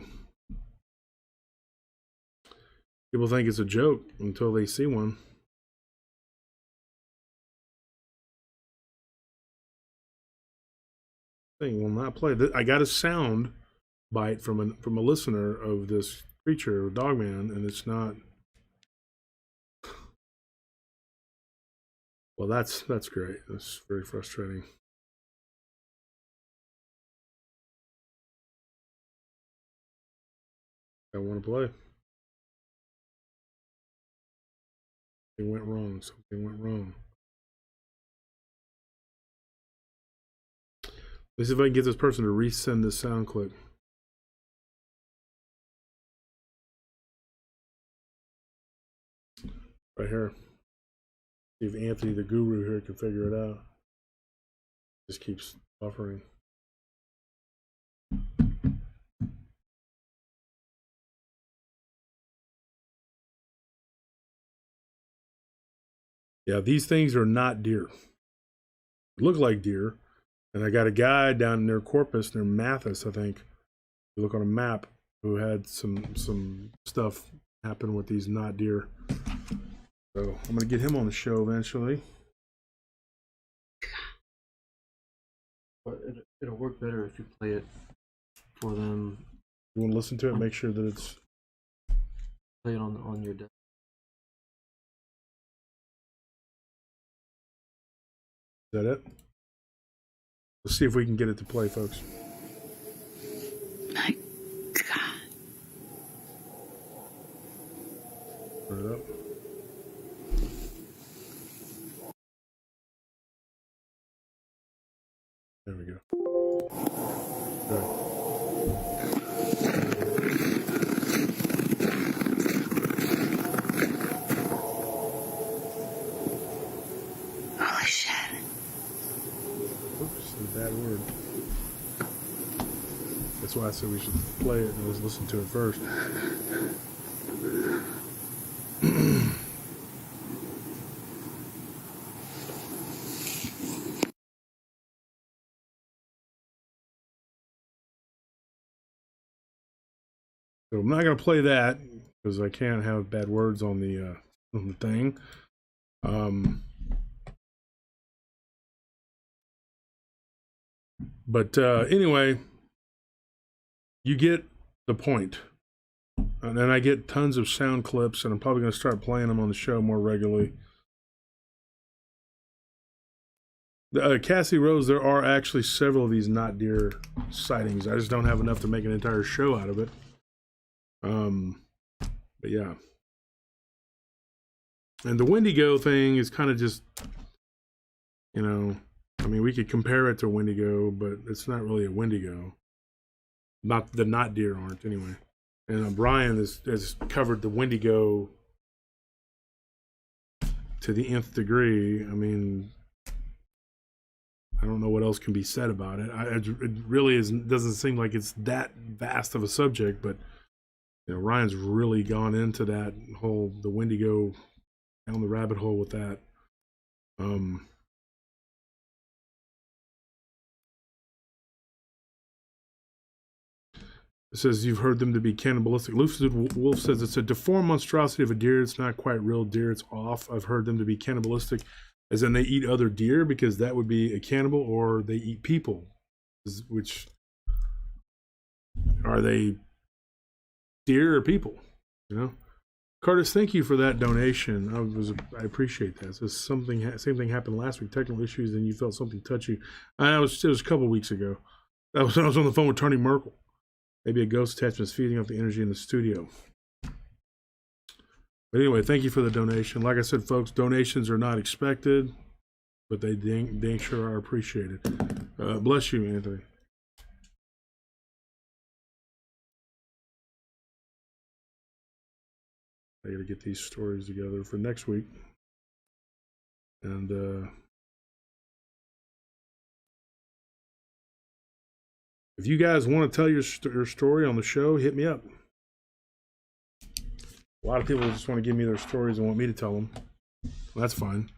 S1: People think it's a joke until they see one. Thing will not play. I got a sound bite from a listener of this creature, Dogman, and it's not. Well, that's great. That's very frustrating. I want to play. Something went wrong. Something went wrong. Let's see if I can get this person to resend this sound clip. Right here. See if Anthony the guru here can figure it out. Just keeps buffering. Yeah, these things are not deer. They look like deer. And I got a guy down near Corpus, near Mathis, I think. You look on a map, who had some stuff happen with these not deer. So I'm gonna get him on the show eventually.
S2: But it'll work better if you play it for them.
S1: You want to listen to it? Make sure that it's
S2: Play it on your desk.
S1: Is that it? Let's see if we can get it to play, folks.
S3: My God.
S1: Turn it up. There we go. Good.
S3: Holy shit.
S1: Oops, a bad word. That's why I said we should play it and let's listen to it first. So I'm not going to play that because I can't have bad words on the thing. But anyway, you get the point. And then I get tons of sound clips, and I'm probably going to start playing them on the show more regularly. Cassie Rose, there are actually several of these not deer sightings. I just don't have enough to make an entire show out of it. But yeah. And the Wendigo thing is kind of just, you know, I mean, we could compare it to Wendigo, but it's not really a Wendigo. Not the not deer aren't anyway. And Brian has covered the Wendigo to the nth degree. I mean, I don't know what else can be said about it. It really doesn't seem like it's that vast of a subject, but you know, Ryan's really gone into that whole the Wendigo down the rabbit hole with that. It says you've heard them to be cannibalistic. Wolf says it's a deformed monstrosity of a deer. It's not quite real deer. It's off. I've heard them to be cannibalistic, as in they eat other deer, because that would be a cannibal, or they eat people, which are they deer or people? You know, Curtis, thank you for that donation. I appreciate that. So same thing happened last week. Technical issues, and you felt something touch you. It was a couple weeks ago. That was when I was on the phone with Tony Merkel. Maybe a ghost attachment is feeding off the energy in the studio. But anyway, thank you for the donation. Like I said, folks, donations are not expected, but they dang sure are appreciated. Bless you, Anthony. I got to get these stories together for next week. And if you guys want to tell your story on the show, hit me up. A lot of people just want to give me their stories and want me to tell them. Well, that's fine.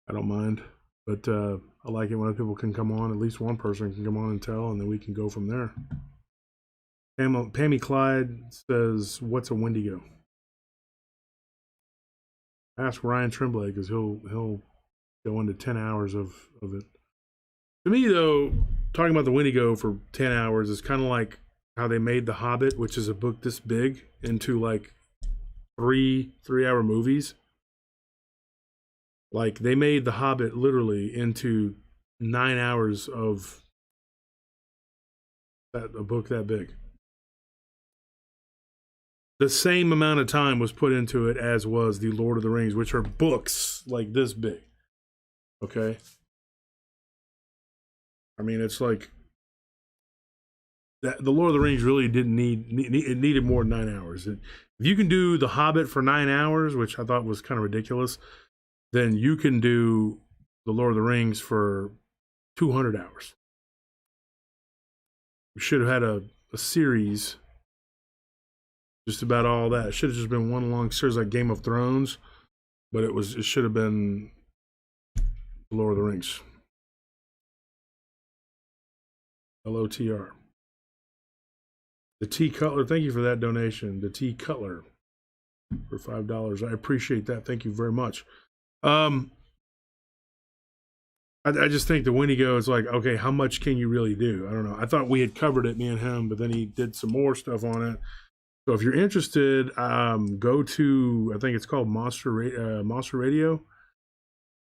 S1: I don't mind. But I like it when people can come on. At least one person can come on and tell, and then we can go from there. Pammy Clyde says, what's a Wendigo? Ask Ryan Tremblay, because he'll go into 10 hours of it. To me, though, talking about the Wendigo for 10 hours is kind of like how they made The Hobbit, which is a book this big, into like three-hour movies. Like, they made The Hobbit literally into 9 hours of a book that big. The same amount of time was put into it as was The Lord of the Rings, which are books like this big. Okay? I mean, it's like that. The Lord of the Rings really didn't it needed more than 9 hours. If you can do The Hobbit for 9 hours, which I thought was kind of ridiculous, then you can do The Lord of the Rings for 200 hours. We should have had a series just about all that. It should have just been one long series like Game of Thrones, but it should have been The Lord of the Rings. LOTR. The T Cutler, thank you for that donation. The T Cutler for $5. I appreciate that. Thank you very much. I just think the Wendigo is like, okay, how much can you really do? I don't know. I thought we had covered it, me and him, but then he did some more stuff on it. So if you're interested, go to, I think it's called Monster Radio.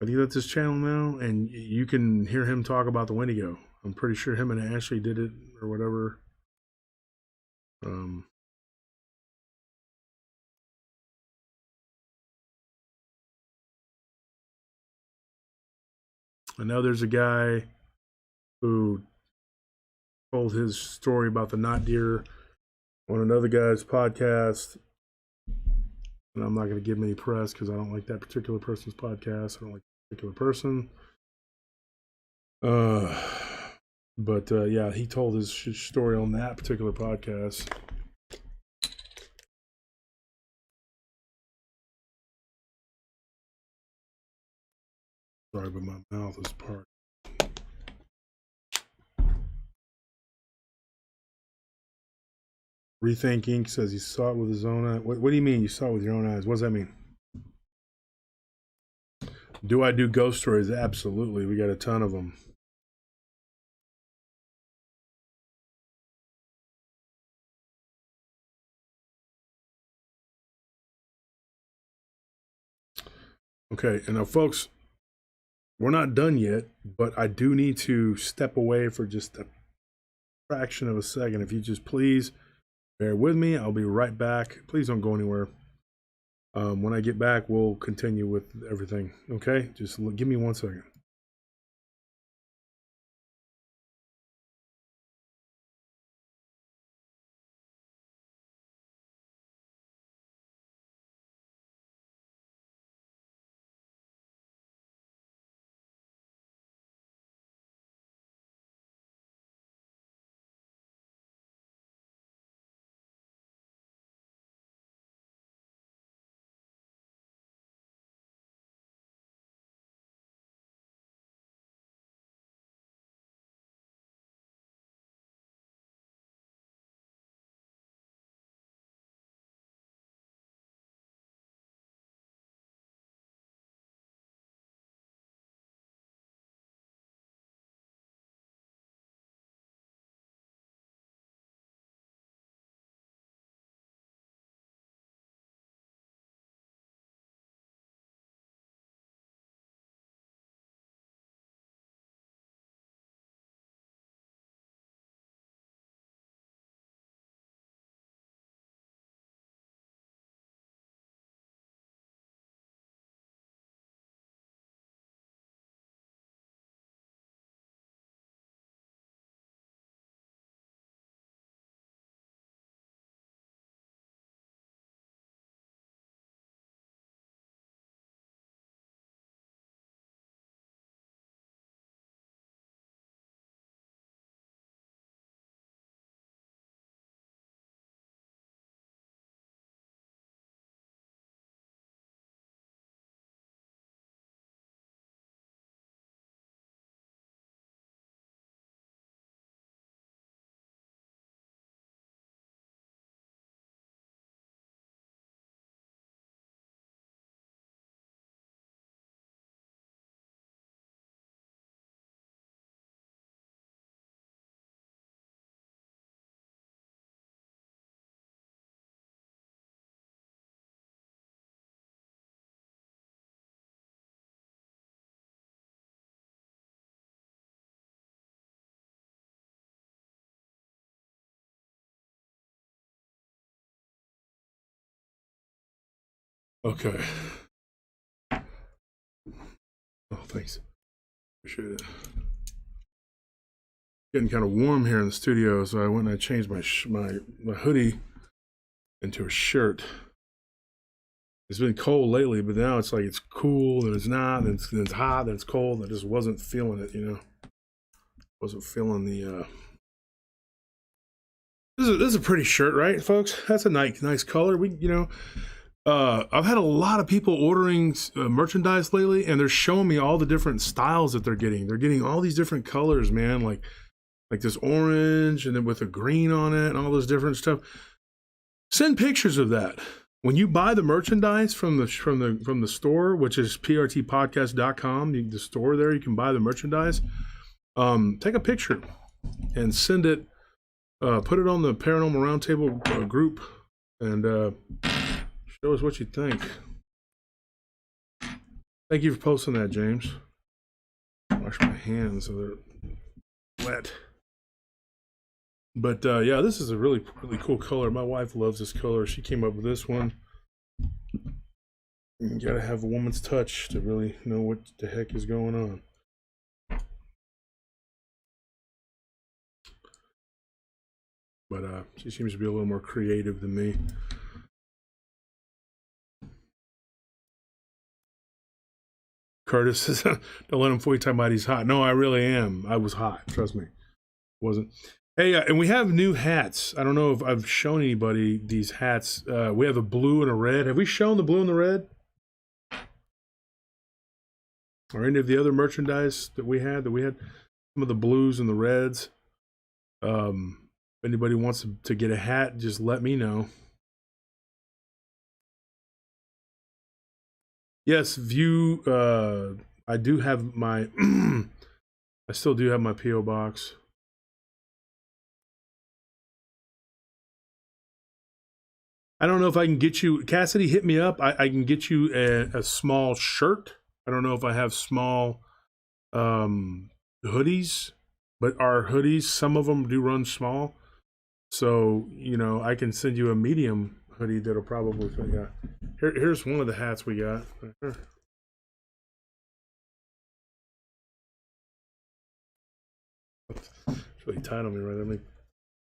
S1: I think that's his channel now, and you can hear him talk about the Wendigo. I'm pretty sure him and Ashley did it or whatever. I know there's a guy who told his story about the not deer on another guy's podcast. And I'm not going to give him any press because I don't like that particular person's podcast. I don't like that particular person. But yeah, he told his story on that particular podcast. Sorry, but my mouth is parched. Rethinking says he saw it with his own eyes. What do you mean you saw it with your own eyes? What does that mean? Do I do ghost stories? Absolutely. We got a ton of them. Okay, and now folks, we're not done yet, but I do need to step away for just a fraction of a second. If you just please bear with me, I'll be right back. Please don't go anywhere. When I get back, we'll continue with everything. Okay, just give me 1 second. Okay. Oh, thanks. Appreciate it. getting kind of warm here in the studio, so I went and I changed my hoodie into a shirt. It's been cold lately, but now it's like it's cool, and it's not, and it's hot, and it's cold. I just wasn't feeling it, you know. Wasn't feeling the. This is a pretty shirt, right, folks? That's a nice color. I've had a lot of people ordering merchandise lately, and they're showing me all the different styles that they're getting. They're getting all these different colors, man, like this orange, and then with a green on it, and all this different stuff. Send pictures of that. When you buy the merchandise from the store, which is prtpodcast.com, the store there, you can buy the merchandise. Take a picture and send it. Put it on the Paranormal Round Table group, and show us what you think. Thank you for posting that, James. Wash my hands so they're wet. But yeah, this is a really cool color. My wife loves this color. She came up with this one. You gotta have a woman's touch to really know what the heck is going on. But she seems to be a little more creative than me. Curtis says, don't let him fool you talking about he's hot. No, I really am. I was hot. Trust me. Wasn't. Hey, and we have new hats. I don't know if I've shown anybody these hats. We have a blue and a red. Have we shown the blue and the red? Or any of the other merchandise that we had? Some of the blues and the reds. If anybody wants to get a hat, just let me know. Yes, I do have my I still do have my P.O. box. I don't know if I can get you, Cassidy, hit me up. I can get you a small shirt. I don't know if I have small hoodies, but our hoodies, some of them do run small. So, you know, I can send you a medium hoodie that'll probably fit. Yeah. Here's one of the hats we got. Right here. It's really tight on me right there. Let me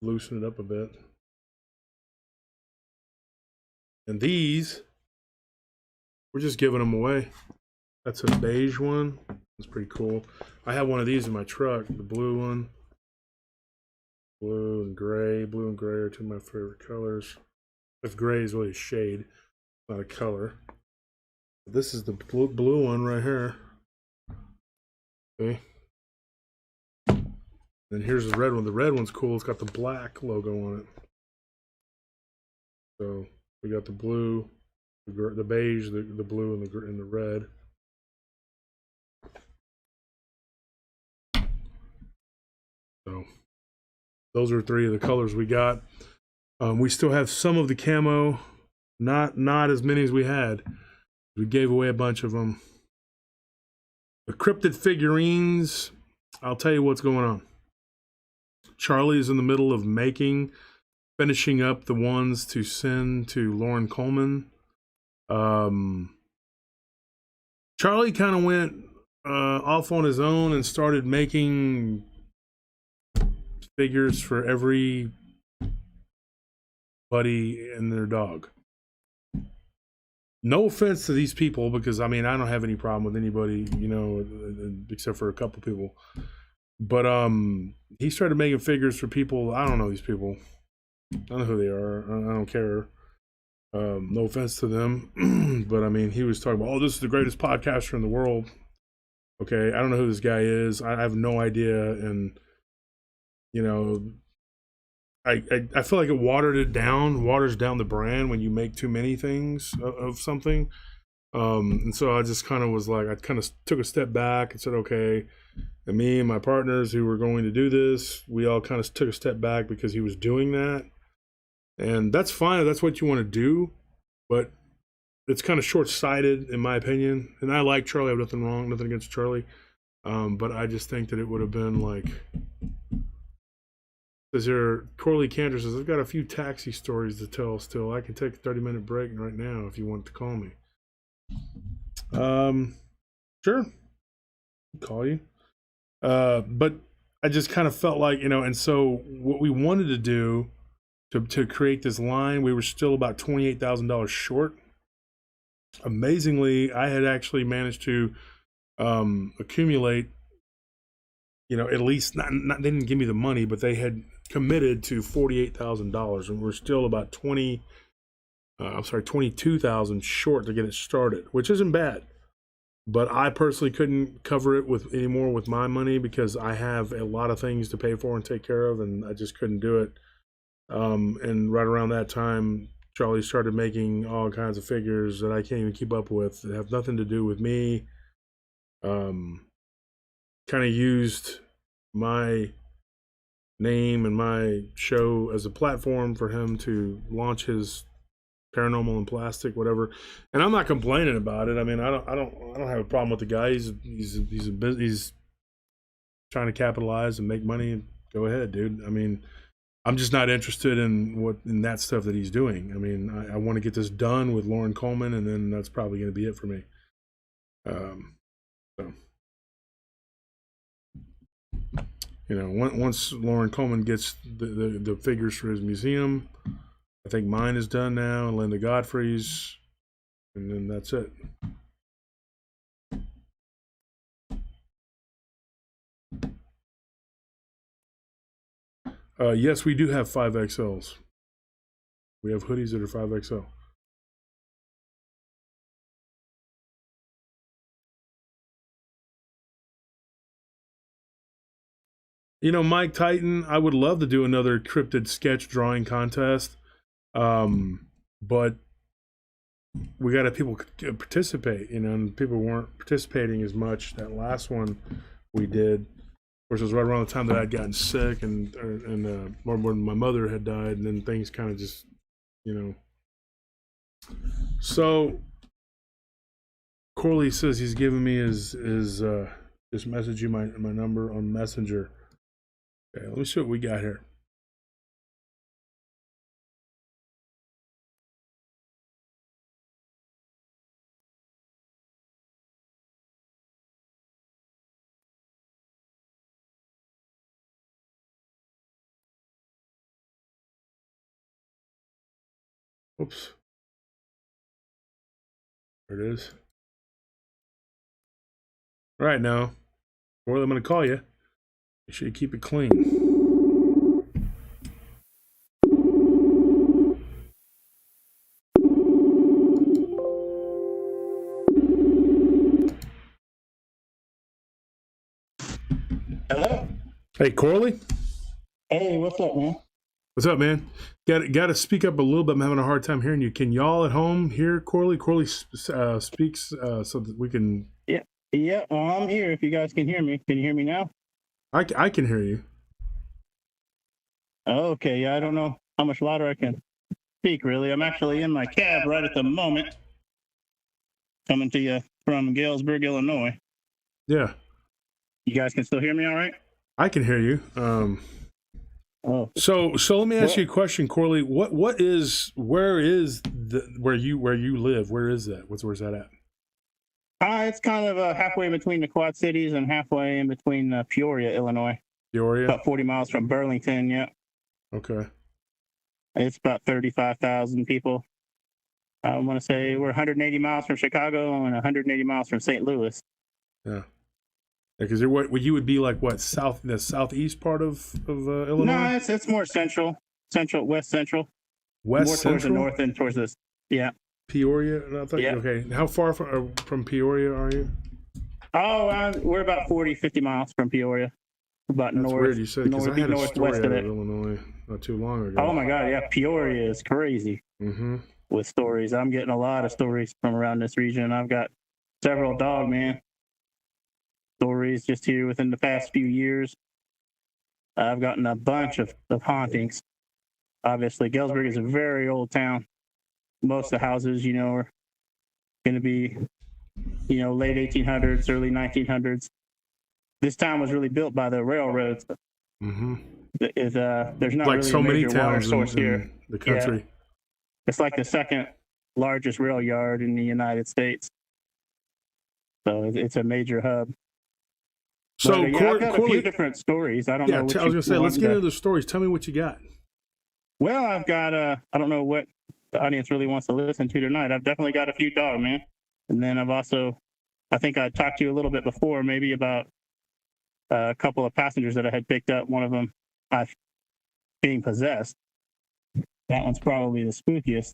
S1: loosen it up a bit. And these, we're just giving them away. That's a beige one. It's pretty cool. I have one of these in my truck, the blue one. Blue and gray. Blue and gray are two of my favorite colors. If gray is really a shade, not a color. This is the blue one right here. Okay. Then here's the red one. The red one's cool. It's got the black logo on it. So we got the blue, the beige, the blue, and the red. So those are three of the colors we got. We still have some of the camo, not as many as we had. We gave away a bunch of them. The cryptid figurines, I'll tell you what's going on. Charlie is in the middle of finishing up the ones to send to Lauren Coleman. Charlie kind of went off on his own and started making figures for every buddy and their dog. No offense to these people, because I mean I don't have any problem with anybody, you know, except for a couple people. But he started making figures for people. I don't know these people. I don't know who they are. I don't care. No offense to them, but I mean he was talking about, oh, this is the greatest podcaster in the world. Okay, I don't know who this guy is. I have no idea, and you know, I feel like it waters down the brand when you make too many things of something. And so I just kind of was like, I kind of took a step back and said, okay. And me and my partners who were going to do this, we all kind of took a step back because he was doing that. And that's fine if that's what you want to do, but it's kind of short-sighted in my opinion. And I like Charlie, I have nothing against Charlie. But I just think that it would have been like, says here, Corley Cantor says, I've got a few taxi stories to tell still. I can take a 30-minute break right now if you want to call me. Sure. I'll call you. But I just kind of felt like, and so what we wanted to do to create this line, we were still about $28,000 short. Amazingly, I had actually managed to accumulate, at least not they didn't give me the money, but they had committed to $48,000, and we're still about 22,000 short to get it started, which isn't bad. But I personally couldn't cover it with anymore with my money because I have a lot of things to pay for and take care of, and I just couldn't do it. And right around that time, Charlie started making all kinds of figures that I can't even keep up with that have nothing to do with me. Kind of used my name and my show as a platform for him to launch his Paranormal and Plastic, whatever. And I'm not complaining about it. I mean, I don't have a problem with the guy. He's trying to capitalize and make money. Go ahead, dude. I mean, I'm just not interested in that stuff that he's doing. I mean, I want to get this done with Lauren Coleman, and then that's probably going to be it for me. So, once Lauren Coleman gets the figures for his museum, I think mine is done now, and Linda Godfrey's, and then that's it. Yes, we do have 5XLs. We have hoodies that are 5XL. Mike Titan, I would love to do another cryptid sketch drawing contest, but we got to have people participate, and people weren't participating as much. That last one we did, of course, it was right around the time that I'd gotten sick and more when my mother had died, and then things kind of just, So Corley says he's giving me his just message you my number on Messenger. Okay, let me see what we got here. Oops. There it is. All right, now, Corley, I'm going to call you. Make sure you keep it clean.
S4: Hello.
S1: Hey, Corley.
S4: Hey, what's up, man?
S1: What's up, man? Got to speak up a little bit. I'm having a hard time hearing you. Can y'all at home hear Corley? Corley speaks so that we can.
S4: Yeah. Well, I'm here. If you guys can hear me, can you hear me now?
S1: I can hear you.
S4: Oh, okay. Yeah, I don't know how much louder I can speak. Really, I'm actually in my cab right at the moment, coming to you from Galesburg, Illinois.
S1: Yeah.
S4: You guys can still hear me, all right?
S1: I can hear you.
S4: Oh.
S1: So let me ask you a question, Corley. Where is where you live? Where is that? Where's that at?
S4: It's kind of halfway between the Quad Cities and halfway in between Peoria, Illinois.
S1: Peoria?
S4: About 40 miles from Burlington, yeah.
S1: Okay.
S4: It's about 35,000 people. I want to say we're 180 miles from Chicago and 180 miles from St. Louis.
S1: Yeah. Because you would be like what, the southeast part of Illinois?
S4: No, it's more central, west central.
S1: West
S4: more
S1: central?
S4: towards the north and towards this. Yeah.
S1: Peoria? Yeah. Okay. How far from Peoria are you?
S4: Oh, we're about 40, 50 miles from Peoria. About
S1: That's
S4: north.
S1: Weird you said, because I had a story out of
S4: it.
S1: Illinois not too long ago.
S4: Oh my God, yeah, Peoria is crazy with stories. I'm getting a lot of stories from around this region. I've got several Dogman stories just here within the past few years. I've gotten a bunch of hauntings. Obviously, Galesburg is a very old town. Most of the houses, are going to be, late 1800s, early 1900s. This town was really built by the railroads. There's not like really
S1: so
S4: a major
S1: many towns
S4: water source
S1: in
S4: here.
S1: The country.
S4: Yeah. It's like the second largest rail yard in the United States. So it's a major hub.
S1: So,
S4: But, I've got a few different stories. I don't know which
S1: I was going to say, let's get into the stories. Tell me what you got.
S4: Well, I've got, I don't know what the audience really wants to listen to tonight. I've definitely got a few Dogmen. And then I've also, I think I talked to you a little bit before, maybe about a couple of passengers that I had picked up. One of them being possessed. That one's probably the spookiest.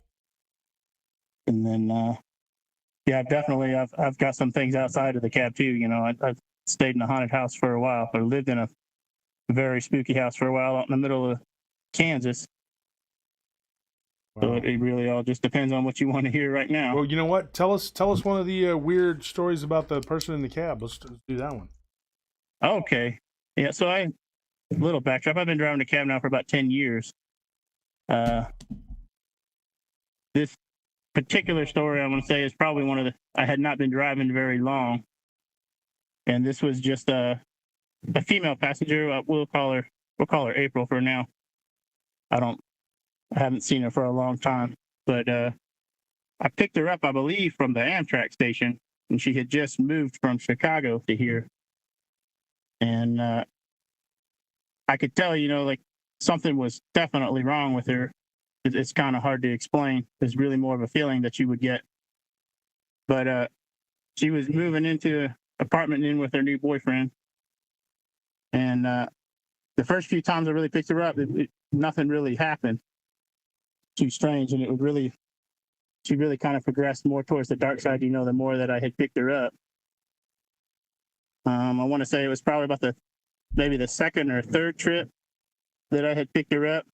S4: And then, yeah, definitely, I've got some things outside of the cab too. You know, I've stayed in a haunted house for a while, or lived in a very spooky house for a while out in the middle of Kansas.
S1: Wow.
S4: So it really all just depends on what you want to hear right now.
S1: Well, you know what? Tell us one of the weird stories about the person in the cab. Let's do that one.
S4: Okay. Yeah, so a little backdrop. I've been driving a cab now for about 10 years. This particular story I want to say is probably one of the, I had not been driving very long. And this was just a female passenger. We'll call her April for now. I haven't seen her for a long time, but I picked her up, I believe, from the Amtrak station, and she had just moved from Chicago to here. And I could tell, you know, like something was definitely wrong with her. It's kind of hard to explain. It's really more of a feeling that you would get. But she was moving into an apartment in with her new boyfriend. And the first few times I really picked her up, nothing really happened. Too strange. And she really kind of progressed more towards the dark side, you know, the more that I had picked her up. I want to say it was probably about maybe the second or third trip that I had picked her up.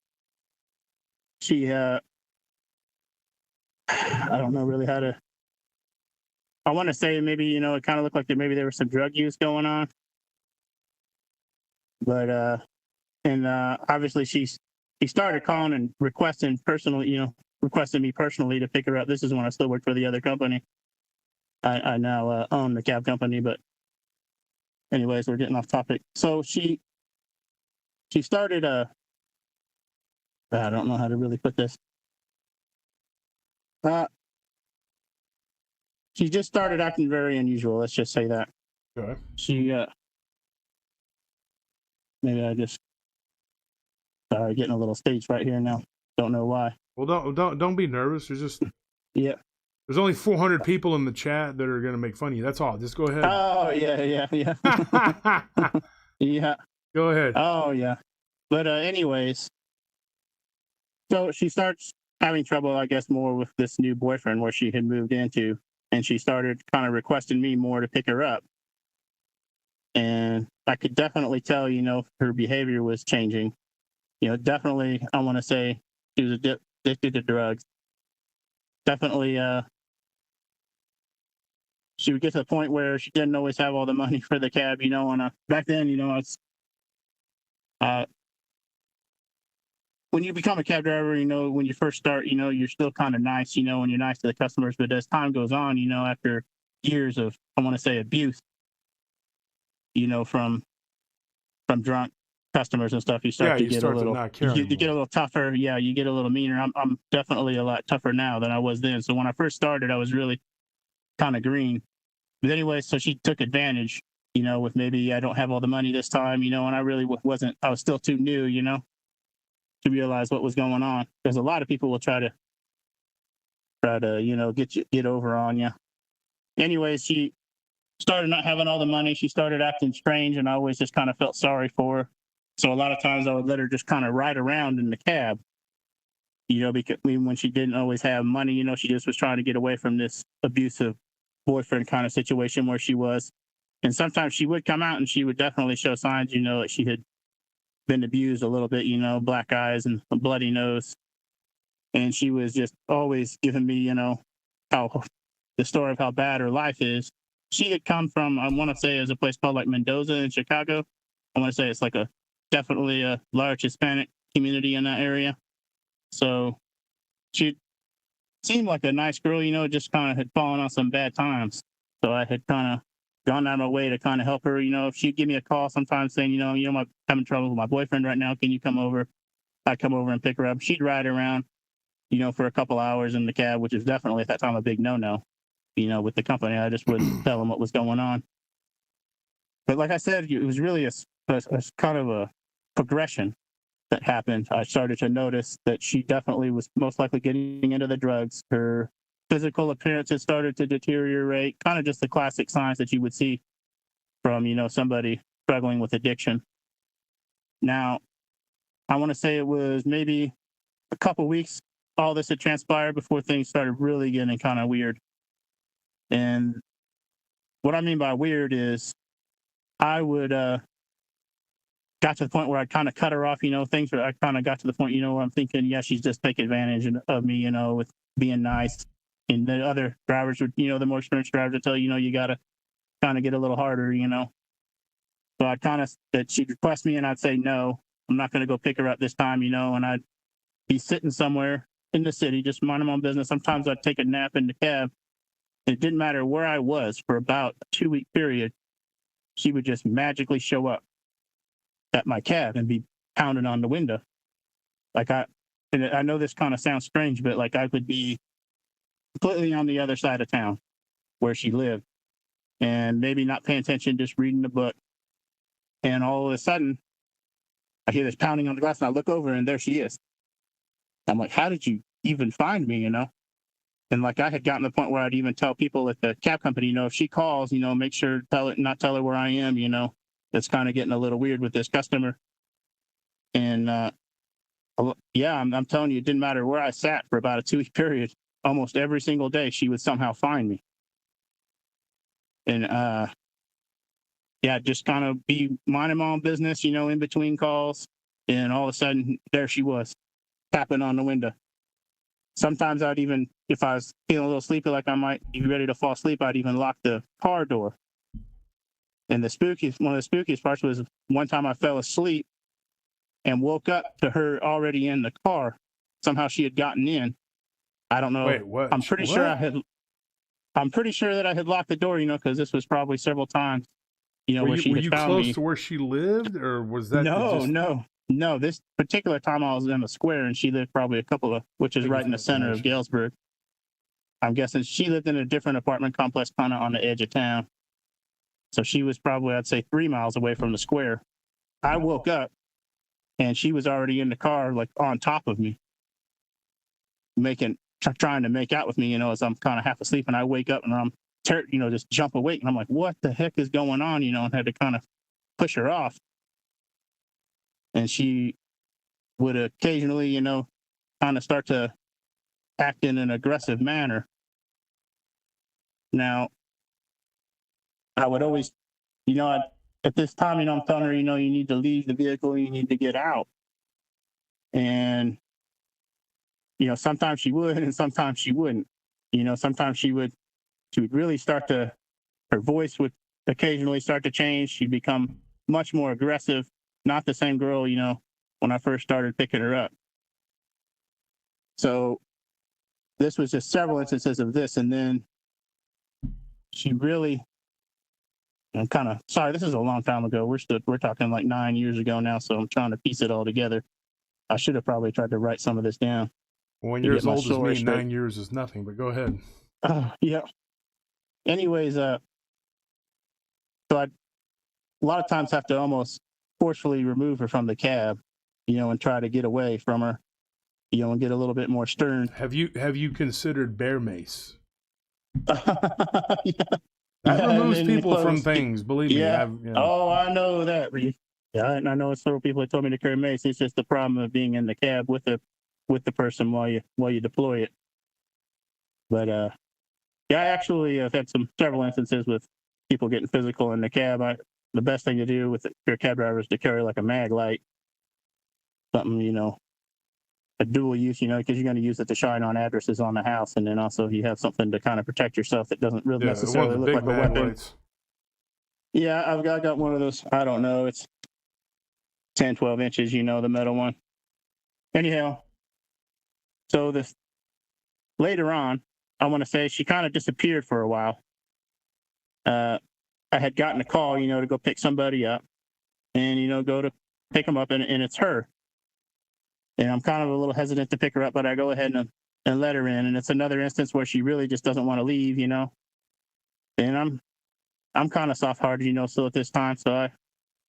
S4: She, I don't know really how to, I want to say maybe, you know, it kind of looked like maybe there was some drug use going on. But, obviously she started calling and requesting me personally to pick her up. This is when I still worked for the other company. I now own the cab company, but anyways, we're getting off topic. So she started, I don't know how to really put this. She just started acting very unusual. Let's just say that.
S1: Okay.
S4: She, maybe I just, sorry, getting a little stage right here now. Don't know why.
S1: Well, don't be nervous. There's just
S4: Yeah.
S1: There's only 400 people in the chat that are going to make fun of you. That's all. Just go ahead.
S4: Oh yeah. Yeah.
S1: Go ahead.
S4: Oh yeah. But anyways, so she starts having trouble, I guess, more with this new boyfriend where she had moved into, and she started kind of requesting me more to pick her up. And I could definitely tell, you know, her behavior was changing. You know, definitely, I want to say she was addicted to drugs. Definitely, she would get to the point where she didn't always have all the money for the cab, you know. And back then, you know, it's when you become a cab driver, you know, when you first start, you know, you're still kind of nice, you know, and you're nice to the customers. But as time goes on, you know, after years of, I want to say, abuse, you know, from drunk customers and stuff, you start to get a little, you get a little tougher. Yeah, you get a little meaner. I'm definitely a lot tougher now than I was then. So when I first started, I was really kind of green. But anyway, so she took advantage, you know, with maybe I don't have all the money this time, you know, and I really wasn't, I was still too new, you know, to realize what was going on. Because a lot of people will try to, you know, get over on you. Anyways, she started not having all the money. She started acting strange, and I always just kind of felt sorry for her. So a lot of times I would let her just kind of ride around in the cab, you know, because when she didn't always have money, you know, she just was trying to get away from this abusive boyfriend kind of situation where she was. And sometimes she would come out and she would definitely show signs, you know, that she had been abused a little bit, you know, black eyes and a bloody nose. And she was just always giving me, you know, how the story of how bad her life is. She had come from, I want to say, there's a place called like Mendoza in Chicago. I want to say it's like definitely a large Hispanic community in that area. So she seemed like a nice girl, you know, just kind of had fallen on some bad times. So I had kind of gone out of my way to kind of help her. You know, if she'd give me a call sometimes saying, you know, I'm having trouble with my boyfriend right now. Can you come over? I'd come over and pick her up. She'd ride around, you know, for a couple hours in the cab, which is definitely at that time a big no-no, you know, with the company. I just wouldn't tell them what was going on. But like I said, it was really a kind of a progression that happened. I started to notice that she definitely was most likely getting into the drugs. Her physical appearance had started to deteriorate, kind of just the classic signs that you would see from, somebody struggling with addiction. Now, I want to say it was maybe a couple weeks all this had transpired before things started really getting kind of weird. And what I mean by weird is I would got to the point where I kind of cut her off, things where I kind of got to the point, where I'm thinking, yeah, she's just taking advantage of me, with being nice. And the other drivers would, the more experienced drivers would tell you got to kind of get a little harder, So I'd kind of, that she'd request me and I'd say, no, I'm not going to go pick her up this time, and I'd be sitting somewhere in the city, just minding my own business. Sometimes I'd take a nap in the cab. It didn't matter where I was for about a 2-week period. She would just magically show up at my cab and be pounding on the window. And I know this kind of sounds strange, but like I would be completely on the other side of town where she lived and maybe not paying attention, just reading the book. And all of a sudden, I hear this pounding on the glass and I look over and there she is. I'm like, how did you even find me, And like I had gotten to the point where I'd even tell people at the cab company, if she calls, make sure to not tell her where I am, That's kind of getting a little weird with this customer. And yeah, I'm telling you, it didn't matter where I sat for about a 2-week period. Almost every single day, she would somehow find me. And yeah, just kind of be minding my own business, in between calls. And all of a sudden, there she was, tapping on the window. Sometimes I'd even, if I was feeling a little sleepy, like I might be ready to fall asleep, I'd even lock the car door. And one of the spookiest parts was one time I fell asleep and woke up to her already in the car. Somehow she had gotten in. I don't know.
S1: Wait, what?
S4: I'm pretty sure that I had locked the door, because this was probably several times, where she had found me.
S1: Were you close to where she lived, or was that
S4: No. This particular time I was in the square, and she lived probably which is right in the center of Galesburg. I'm guessing she lived in a different apartment complex, kind of on the edge of town. So she was probably, I'd say, 3 miles away from the square. I woke up, and she was already in the car, like on top of me, trying to make out with me, as I'm kind of half asleep. And I wake up and I'm, just jump awake, and I'm like, what the heck is going on, and had to kind of push her off. And she would occasionally, kind of start to act in an aggressive manner. Now, I would always, at this time, I'm telling her, you need to leave the vehicle, you need to get out. And, sometimes she would, and sometimes she wouldn't. Sometimes she would really her voice would occasionally start to change. She'd become much more aggressive. Not the same girl, when I first started picking her up. So this was just several instances of this. And then she really, I'm kind of sorry, this is a long time ago. We're talking like 9 years ago now. So I'm trying to piece it all together. I should have probably tried to write some of this down.
S1: Well, when you're as old as me, 9 years is nothing, but go ahead.
S4: Yeah. Anyways, so I'd a lot of times have to almost forcefully remove her from the cab, and try to get away from her, and get a little bit more stern.
S1: Have you considered bear mace?
S4: Yeah.
S1: That removes people from things, believe me.
S4: Yeah. Oh, I know that. Yeah, and I know several people have told me to carry mace. It's just the problem of being in the cab with the person while you deploy it. But yeah, I actually have had several instances with people getting physical in the cab. The best thing to do with your cab driver is to carry like a mag light, something, a dual use, because you're going to use it to shine on addresses on the house. And then also you have something to kind of protect yourself that doesn't really necessarily look like a weapon. Lights. Yeah, I got one of those. I don't know. It's 10, 12 inches, the metal one. Anyhow, so this later on, I want to say she kind of disappeared for a while. I had gotten a call, to go pick somebody up and, go to pick them up and it's her. And I'm kind of a little hesitant to pick her up, but I go ahead and let her in. And it's another instance where she really just doesn't want to leave, And I'm kind of soft-hearted, you know, still at this time. So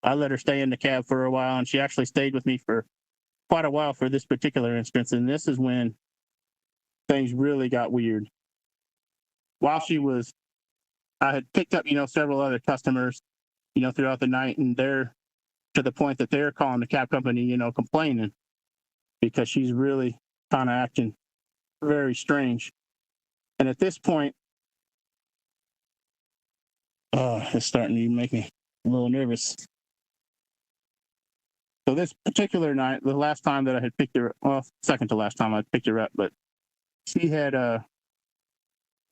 S4: I let her stay in the cab for a while, and she actually stayed with me for quite a while for this particular instance. And this is when things really got weird. While I had picked up, you know, several other customers, you know, throughout the night, and they're to the point that they're calling the cab company, you know, complaining because she's really kind of acting very strange. And at this point, it's starting to make me a little nervous. So this particular night, the last time that I had picked her, well, second to last time I picked her up, but she had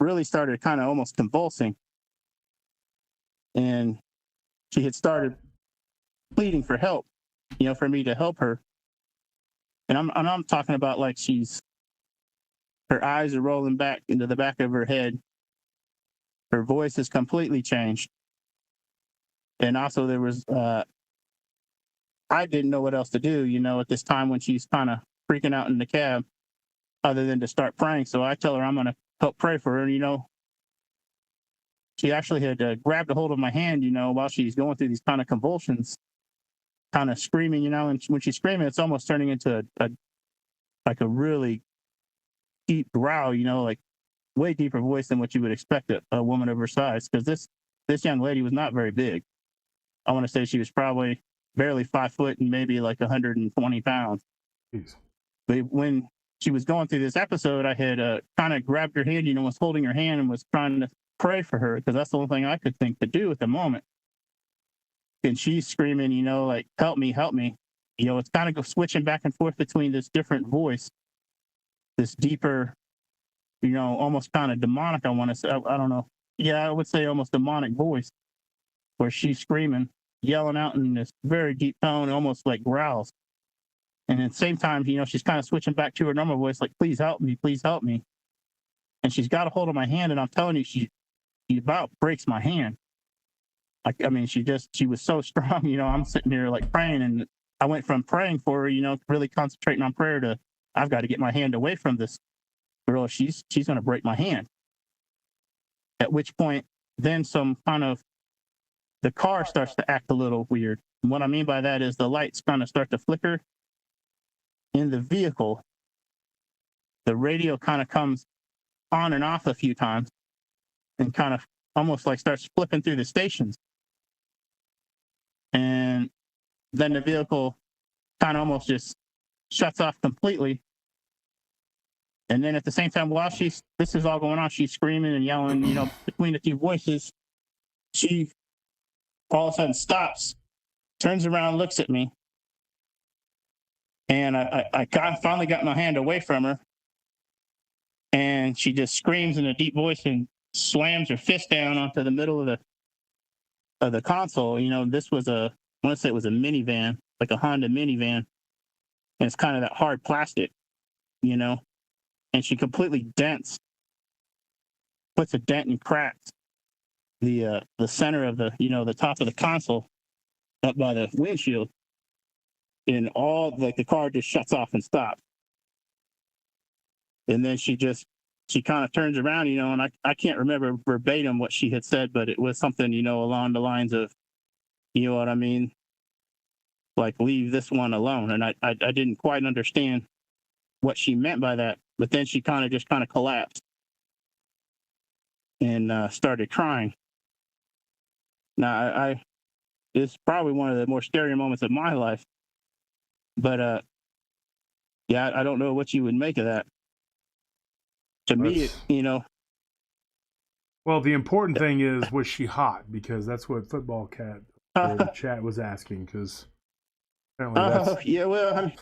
S4: really started kind of almost convulsing, and she had started pleading for help, you know, for me to help her. And I'm talking about like her eyes are rolling back into the back of her head. Her voice has completely changed. And also there was, I didn't know what else to do, you know, at this time when she's kind of freaking out in the cab, other than to start praying. So I tell her I'm going to help pray for her. And, you know, she actually had grabbed a hold of my hand, you know, while she's going through these kind of convulsions, kind of screaming, you know, and when she's screaming, it's almost turning into like a really deep growl, you know, like way deeper voice than what you would expect a woman of her size. Because this young lady was not very big. I want to say she was probably barely 5 foot and maybe like 120 pounds.
S1: Jeez.
S4: But when she was going through this episode, I had kind of grabbed her hand, you know, was holding her hand and was trying to pray for her because that's the only thing I could think to do at the moment. And she's screaming, you know, like, help me, help me. You know, it's kind of switching back and forth between this different voice, this deeper, you know, almost kind of demonic, I want to say. I don't know. Yeah, I would say almost demonic voice where she's screaming, yelling out in this very deep tone, almost like growls. And at the same time, you know, she's kind of switching back to her normal voice, like, please help me, please help me. And she's got a hold of my hand, and I'm telling you, she about breaks my hand. Like, I mean, she was so strong, you know, I'm sitting here like praying, and I went from praying for her, you know, really concentrating on prayer to, I've got to get my hand away from this girl. She's going to break my hand. At which point, then the car starts to act a little weird. And what I mean by that is the lights kind of start to flicker in the vehicle. The radio kind of comes on and off a few times and kind of almost like starts flipping through the stations. And then the vehicle kind of almost just shuts off completely. And then at the same time, while this is all going on, she's screaming and yelling, you know, between the two voices. She all of a sudden stops, turns around, looks at me. And I finally got my hand away from her. And she just screams in a deep voice and slams her fist down onto the middle of the console. You know, this was I want to say it was a minivan, like a Honda minivan. And it's kind of that hard plastic, you know. And she completely puts a dent and cracks the center of the top of the console up by the windshield. And all the car just shuts off and stops. And then she kind of turns around, you know, and I can't remember verbatim what she had said, but it was something, you know, along the lines of, you know what I mean? Like, leave this one alone. And I didn't quite understand what she meant by that. But then she kind of collapsed and started crying. Now, it's probably one of the more scary moments of my life. But, yeah, I don't know what you would make of that. To me, you know.
S1: Well, the important thing is, was she hot? Because that's what Football Cat in the chat was asking. Because
S4: yeah, well,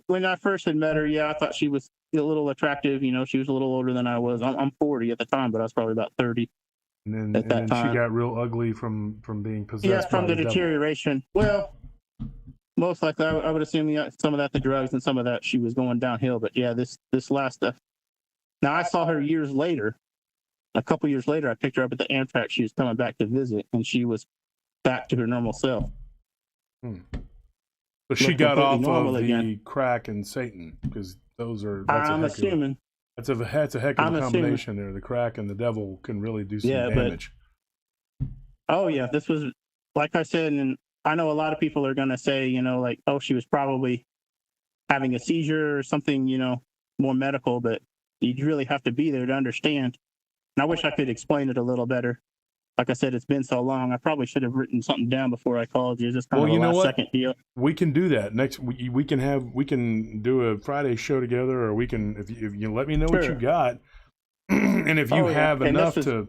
S4: when I first had met her, yeah, I thought she was a little attractive. You know, she was a little older than I was. I'm 40 at the time, but I was probably about 30.
S1: And then she got real ugly from being possessed.
S4: Yeah, from
S1: by
S4: the deterioration. Well, most likely, I would assume some of that the drugs and some of that she was going downhill. But yeah, this last stuff. Now I saw her years later. A couple years later, I picked her up at the Amtrak. She was coming back to visit, and she was back to her normal self.
S1: So she got off of the
S4: again.
S1: crack and Satan, because
S4: I'm assuming.
S1: That's a heck of a combination there. The crack and the devil can really do some damage.
S4: Oh yeah, this was, like I said, and I know a lot of people are gonna say, like, oh, she was probably having a seizure or something, more medical, but you really have to be there to understand. And I wish I could explain it a little better. Like I said, it's been so long. I probably should have written something down before I called you. It's just kind of a last second deal.
S1: We can do that next. We can do a Friday show together, or we can if you let me know what you got, and if you have enough to.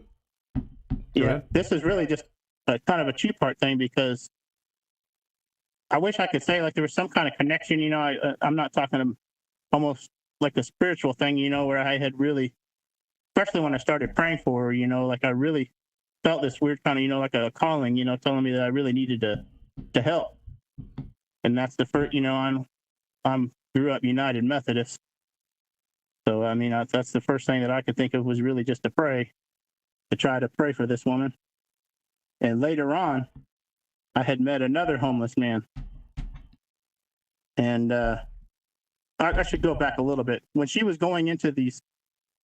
S4: Yeah, this is really just a kind of a two-part thing, because I wish I could say like there was some kind of connection. I'm not talking almost like a spiritual thing. Where I had really, especially when I started praying for her. Like I really felt this weird kind of, like a calling, telling me that I really needed to help. And that's the first, I'm grew up United Methodist. So, I mean, that's the first thing that I could think of was really just to try to pray for this woman. And later on, I had met another homeless man. And I should go back a little bit. When she was going into these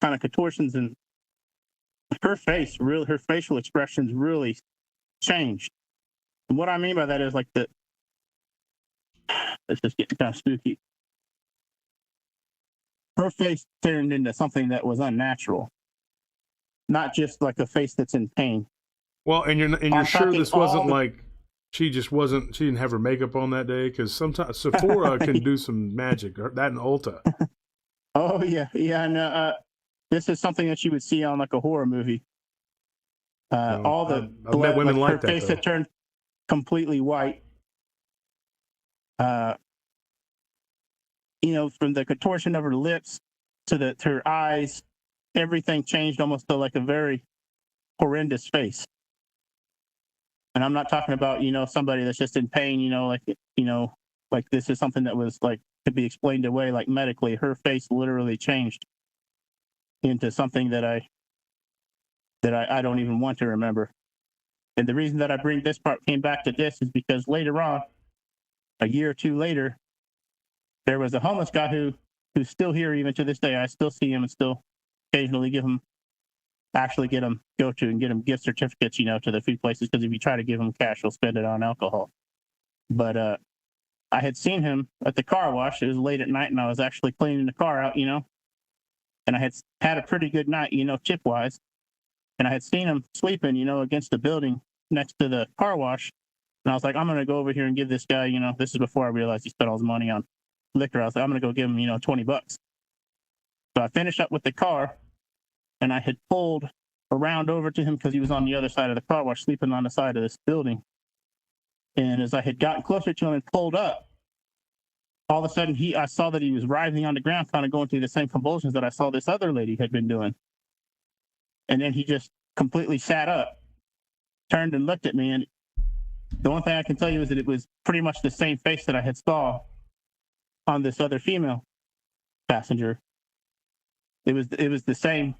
S4: kind of contortions, and her facial expressions really changed. And what I mean by that is like it's just getting kind of spooky. Her face turned into something that was unnatural, not just like a face that's in pain.
S1: Well, and you're sure this wasn't like she didn't have her makeup on that day, because sometimes Sephora can do some magic. That and Ulta.
S4: Oh yeah, no. This is something that you would see on like a horror movie. All the
S1: I've met women like that.
S4: Her face had turned completely white. From the contortion of her lips to her eyes, everything changed almost to like a very horrendous face. And I'm not talking about, somebody that's just in pain, like this is something that was like could be explained away like medically. Her face literally changed into something that I don't even want to remember. And the reason that I bring this part came back to this is because later on, a year or two later, there was a homeless guy who's still here even to this day. I still see him and still occasionally get him gift certificates, to the food places, because if you try to give him cash, he'll spend it on alcohol. But I had seen him at the car wash. It was late at night, and I was actually cleaning the car out, and I had a pretty good night, tip-wise. And I had seen him sleeping, against the building next to the car wash. And I was like, I'm going to go over here and give this guy, this is before I realized he spent all his money on liquor. I was like, I'm going to go give him, $20. So I finished up with the car, and I had pulled around over to him because he was on the other side of the car wash, sleeping on the side of this building. And as I had gotten closer to him and pulled up, all of a sudden I saw that he was writhing on the ground, kind of going through the same convulsions that I saw this other lady had been doing. And then he just completely sat up, turned and looked at me. And the one thing I can tell you is that it was pretty much the same face that I had saw on this other female passenger. It was the same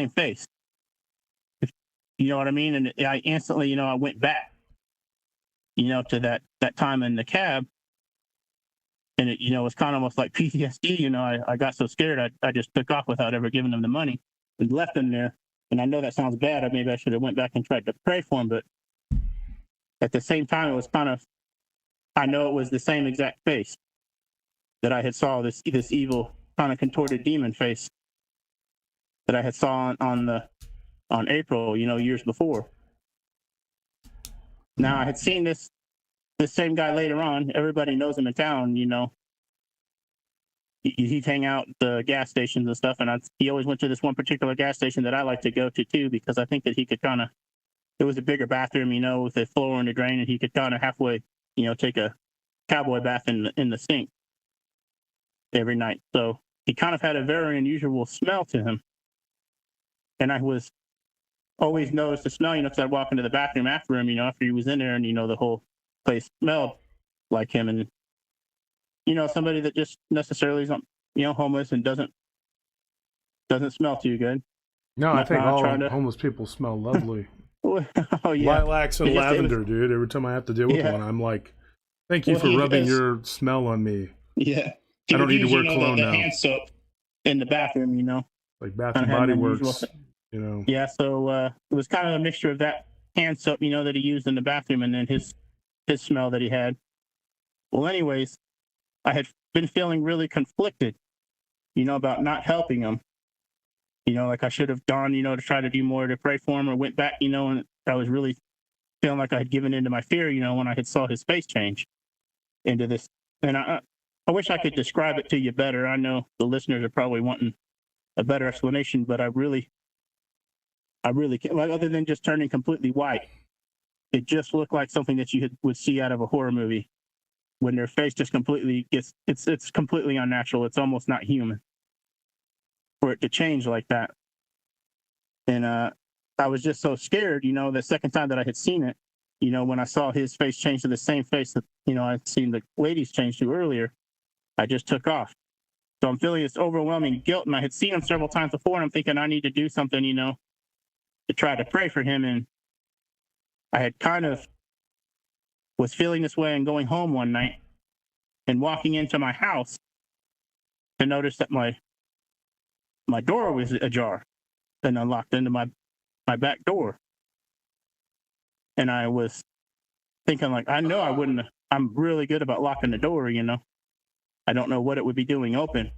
S4: face. You know what I mean? And I instantly, I went back, to that time in the cab. And it, was kind of almost like PTSD. I got so scared, I just took off without ever giving them the money and left them there. And I know that sounds bad. Maybe I should have went back and tried to pray for him. But at the same time, it was kind of, I know it was the same exact face that I had saw, this evil kind of contorted demon face that I had saw on April, years before. Now I had seen this same guy later on. Everybody knows him in town, He'd hang out at the gas stations and stuff, and he always went to this one particular gas station that I like to go to too, because I think that he could kind of, it was a bigger bathroom, with a floor and a drain, and he could kind of halfway, take a cowboy bath in the sink every night. So he kind of had a very unusual smell to him. And I was always noticed the smell, because I'd walk into the bathroom after him, after he was in there, and, the whole place smelled like him. And, somebody that just necessarily isn't, homeless and doesn't smell too good.
S1: No, I think all homeless people smell lovely.
S4: Oh, yeah.
S1: Lilacs and lavender, dude. Every time I have to deal with one, I'm like, thank you for rubbing your smell on me.
S4: Yeah.
S1: I don't need to wear cologne
S4: the
S1: now.
S4: Hand soap in the bathroom,
S1: Like Bath and Body Works,
S4: Yeah, so it was kind of a mixture of that hand soap, you know, that he used in the bathroom, and then his smell that he had. Well, anyways, I had been feeling really conflicted, you know, about not helping him. You know, like I should have gone, you know, to try to do more to pray for him, or went back, you know, and I was really feeling like I had given into my fear, you know, when I had saw his face change into this. And I wish I could describe it to you better. I know the listeners are probably wanting a better explanation, but I really can't. Like, other than just turning completely white, it just looked like something that you would see out of a horror movie, when their face just completely gets, it's completely unnatural. It's almost not human for it to change like that. And I was just so scared, you know, the second time that I had seen it, you know, when I saw his face change to the same face that, you know, I'd seen the ladies change to earlier, I just took off. So I'm feeling this overwhelming guilt, and I had seen him several times before, and I'm thinking I need to do something, you know, to try to pray for him. And I had kind of was feeling this way and going home one night and walking into my house to notice that my door was ajar and unlocked into my back door. And I was thinking, like, I know I wouldn't, I'm really good about locking the door, you know. I don't know what it would be doing open.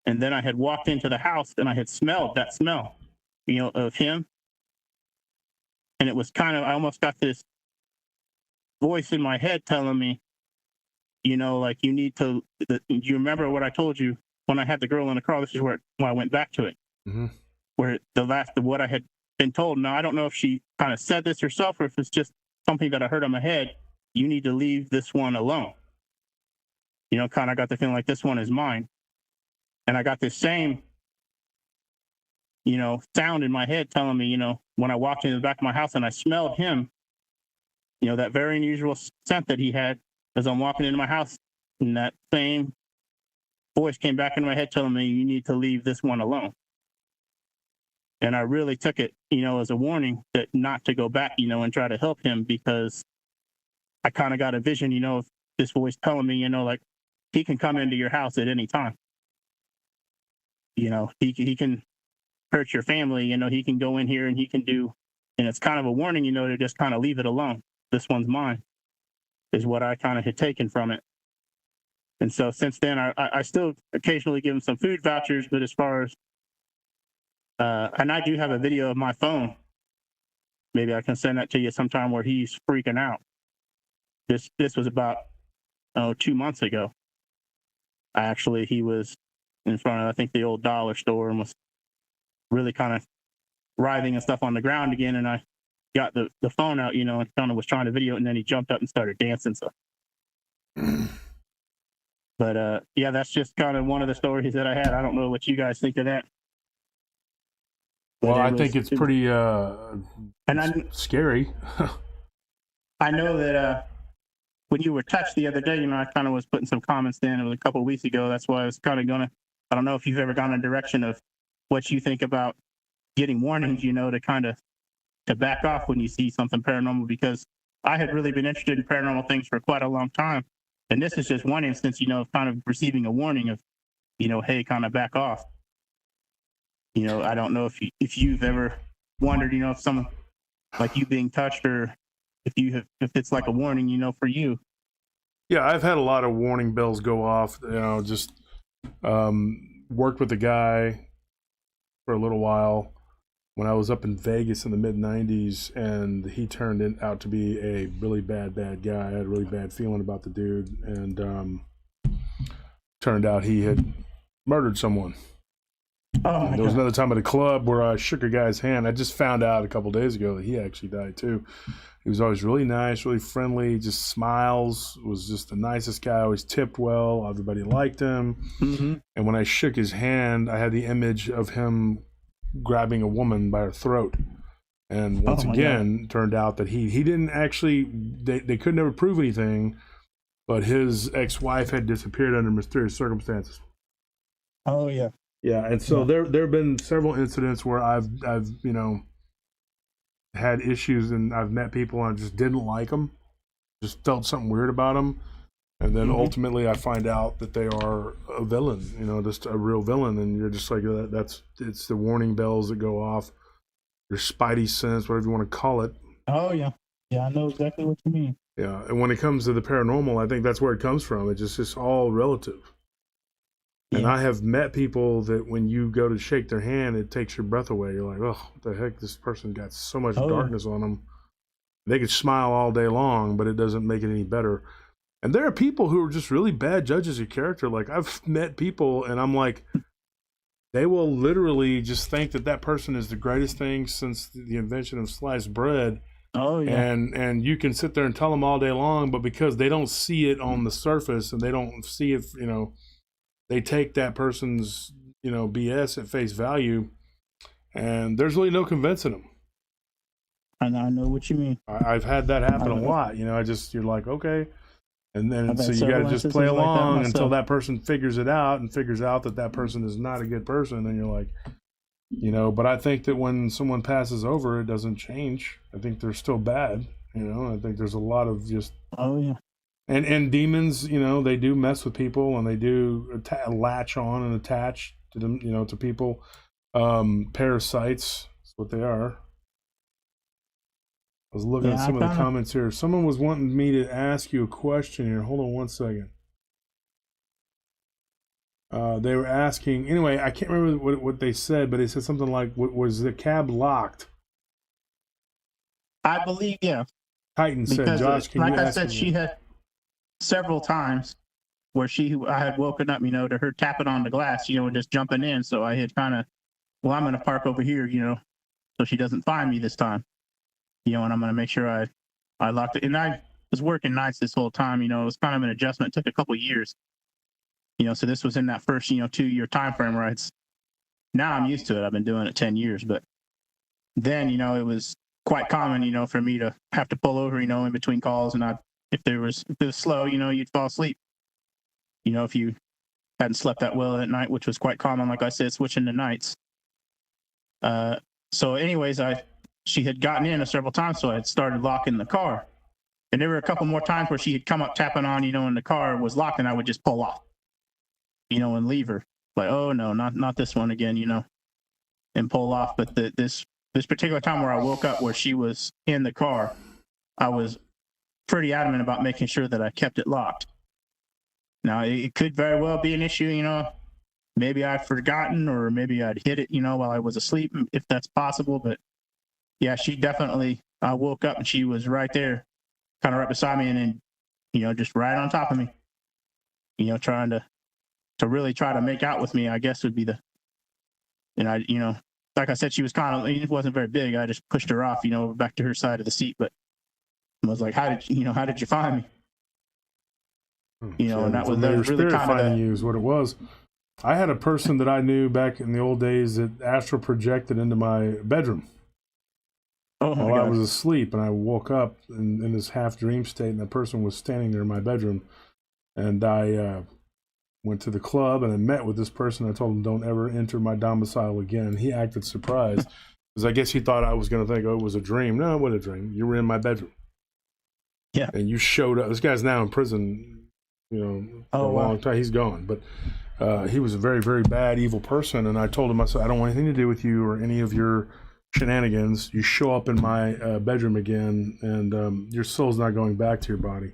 S4: And then I had walked into the house and I had smelled that smell, you know, of him. And it was kind of, I almost got this voice in my head telling me, you know, like, you need to, you remember what I told you when I had the girl in the car? This is where I went back to it. Mm-hmm. Where the last of what I had been told. Now, I don't know if she kind of said this herself or if it's just something that I heard in my head. You need to leave this one alone. You know, kind of got the feeling like this one is mine. And I got this same, you know, sound in my head telling me, you know, when I walked into the back of my house and I smelled him, you know, that very unusual scent that he had as I'm walking into my house, and that same voice came back in my head telling me, you need to leave this one alone. And I really took it, you know, as a warning that not to go back, you know, and try to help him, because I kind of got a vision, you know, of this voice telling me, you know, like, he can come into your house at any time. You know, he can hurt your family, you know, he can go in here and he can do, and it's kind of a warning, you know, to just kind of leave it alone. This one's mine, is what I kind of had taken from it. And so since then, I still occasionally give him some food vouchers, but as far as, and I do have a video of my phone. Maybe I can send that to you sometime, where he's freaking out. This was about 2 months ago. He was in front of, I think, the old dollar store, and was really kind of writhing and stuff on the ground again. And I got the phone out, you know, and kind of was trying to video it, and then he jumped up and started dancing. So, but yeah, that's just kind of one of the stories that I had. I don't know what you guys think of that.
S1: Well, I think it's pretty scary.
S4: I know that when you were touched the other day, you know, I kind of was putting some comments in. It was a couple of weeks ago. That's why I was kind of I don't know if you've ever gone in a direction of what you think about getting warnings, you know, to back off when you see something paranormal, because I had really been interested in paranormal things for quite a long time. And this is just one instance, you know, of kind of receiving a warning of, you know, hey, kind of back off. You know, I don't know if you've ever wondered, you know, if someone like you being touched, or if it's like a warning, you know, for you.
S1: Yeah, I've had a lot of warning bells go off. You know, just worked with a guy for a little while when I was up in Vegas in the mid-90s, and he turned out to be a really bad guy. I had a really bad feeling about the dude, and turned out he had murdered someone.
S4: Oh,
S1: there was another time at a club where I shook a guy's hand. I just found out a couple days ago that he actually died too. He was always really nice, really friendly, just smiles, was just the nicest guy, always tipped well, everybody liked him. Mm-hmm. And when I shook his hand, I had the image of him grabbing a woman by her throat. And once again, turned out that he didn't actually, they could never prove anything, but his ex-wife had disappeared under mysterious circumstances.
S4: Oh, yeah.
S1: Yeah, and so there have been several incidents where I've you know, had issues, and I've met people and I just didn't like them, just felt something weird about them, and then ultimately I find out that they are a villain, you know, just a real villain, and you're just like, it's the warning bells that go off, your spidey sense, whatever you want to call it,
S4: Oh yeah, yeah, I know exactly what you mean.
S1: Yeah, and when it comes to the paranormal, I think that's where it comes from. It's just all relative. And
S4: Yeah.
S1: I have met people that when you go to shake their hand, it takes your breath away. You're like, oh, what the heck? This person got so much
S4: Oh yeah.
S1: darkness on them. They could smile all day long, but it doesn't make it any better. And there are people who are just really bad judges of character. Like I've met people, and I'm like, they will literally just think that that person is the greatest thing since the invention of sliced bread.
S4: Oh yeah.
S1: And you can sit there and tell them all day long, but because they don't see it on the surface and they don't see it, they take that person's, BS at face value, and there's really no convincing them.
S4: I know what you mean.
S1: I've had that happen a lot. You're like, okay. And then
S4: I've
S1: so
S4: had
S1: you got to
S4: several
S1: just play
S4: instances like that
S1: along until
S4: myself.
S1: that person figures it out and figures out that that person is not a good person. And you're like, but I think that when someone passes over, it doesn't change. I think they're still bad. I think there's a lot of just,
S4: Oh yeah.
S1: and demons, they do mess with people, and they do latch on and attach to them, to people. Parasites, that's what they are. I was looking at some of the comments here. Someone was wanting me to ask you a question here. Hold on one second. They were asking, anyway, I can't remember what they said, but they said something like, was the cab locked?
S4: I believe, yeah.
S1: Titan said, Josh, can
S4: like
S1: you
S4: I
S1: ask
S4: said,
S1: me?
S4: she had several times where I had woken up, to her tapping on the glass, and just jumping in. So I had kind of, well, I'm going to park over here, so she doesn't find me this time, and I'm going to make sure I locked it. And I was working nights this whole time, it was kind of an adjustment. It took a couple of years, so this was in that first, 2-year time frame where now I'm used to it. I've been doing it 10 years, but then, it was quite common, for me to have to pull over, in between calls. And if it was slow, you'd fall asleep. If you hadn't slept that well at night, which was quite common, like I said, switching to nights. So anyways, she had gotten in several times, so I had started locking the car. And there were a couple more times where she had come up tapping on, and the car was locked, and I would just pull off, and leave her. Like, oh no, not this one again, and pull off. But this particular time where I woke up where she was in the car, I was pretty adamant about making sure that I kept it locked. Now, it could very well be an issue, maybe I'd forgotten, or maybe I'd hit it, while I was asleep, if that's possible. But yeah, she definitely, I woke up and she was right there, kind of right beside me, and then, just right on top of me, trying to really try to make out with me, I guess would be like I said, she was it wasn't very big. I just pushed her off, back to her side of the seat. But I was like, how did you find me? And that was really kind of
S1: finding you is what it was. I had a person that I knew back in the old days that astral projected into my bedroom.
S4: Oh my
S1: while
S4: God.
S1: I was asleep, and I woke up in this half dream state, and that person was standing there in my bedroom. And I went to the club and I met with this person. I told him, don't ever enter my domicile again. And he acted surprised because I guess he thought I was going to think, oh, it was a dream. No, it wasn't a dream. You were in my bedroom.
S4: Yeah.
S1: And you showed up. This guy's now in prison, for a long time. He's gone. But he was a very, very bad, evil person. And I told him, I said, I don't want anything to do with you or any of your shenanigans. You show up in my bedroom again, and your soul's not going back to your body.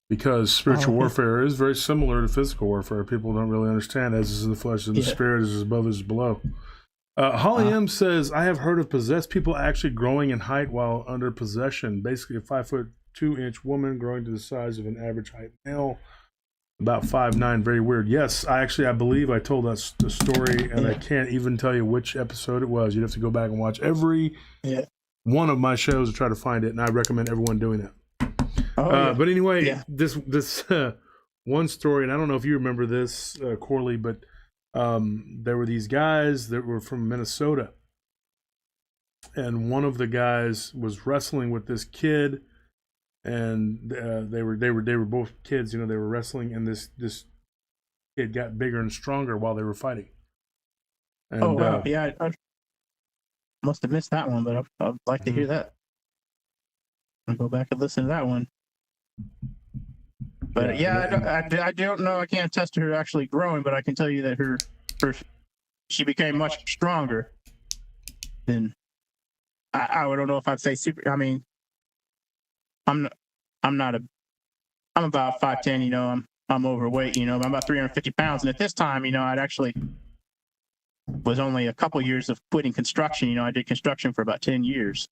S1: Because spiritual warfare is very similar to physical warfare. People don't really understand, as is in the flesh and the spirit, as is above, as is below. Holly M says, I have heard of possessed people actually growing in height while under possession. Basically, a 5'2" woman growing to the size of an average height male, about 5'9". Very weird. Yes, I believe I told us the story, and I can't even tell you which episode it was. You'd have to go back and watch every one of my shows to try to find it, and I recommend everyone doing that. But anyway, this one story, and I don't know if you remember this, Corley, but there were these guys that were from Minnesota, and one of the guys was wrestling with this kid, and they were both kids, they were wrestling, and this kid got bigger and stronger while they were fighting. And,
S4: I must have missed that one, but I'd like to hear that. I'll go back and listen to that one. But I don't know. I can't attest to her actually growing, but I can tell you that she became much stronger than I don't know if I'd say super. I mean, I'm not a. I'm about 5'10". You know, I'm overweight. You know, I'm about 350 pounds, and at this time, you know, I'd actually was only a couple years of quitting construction. You know, I did construction for about 10 years,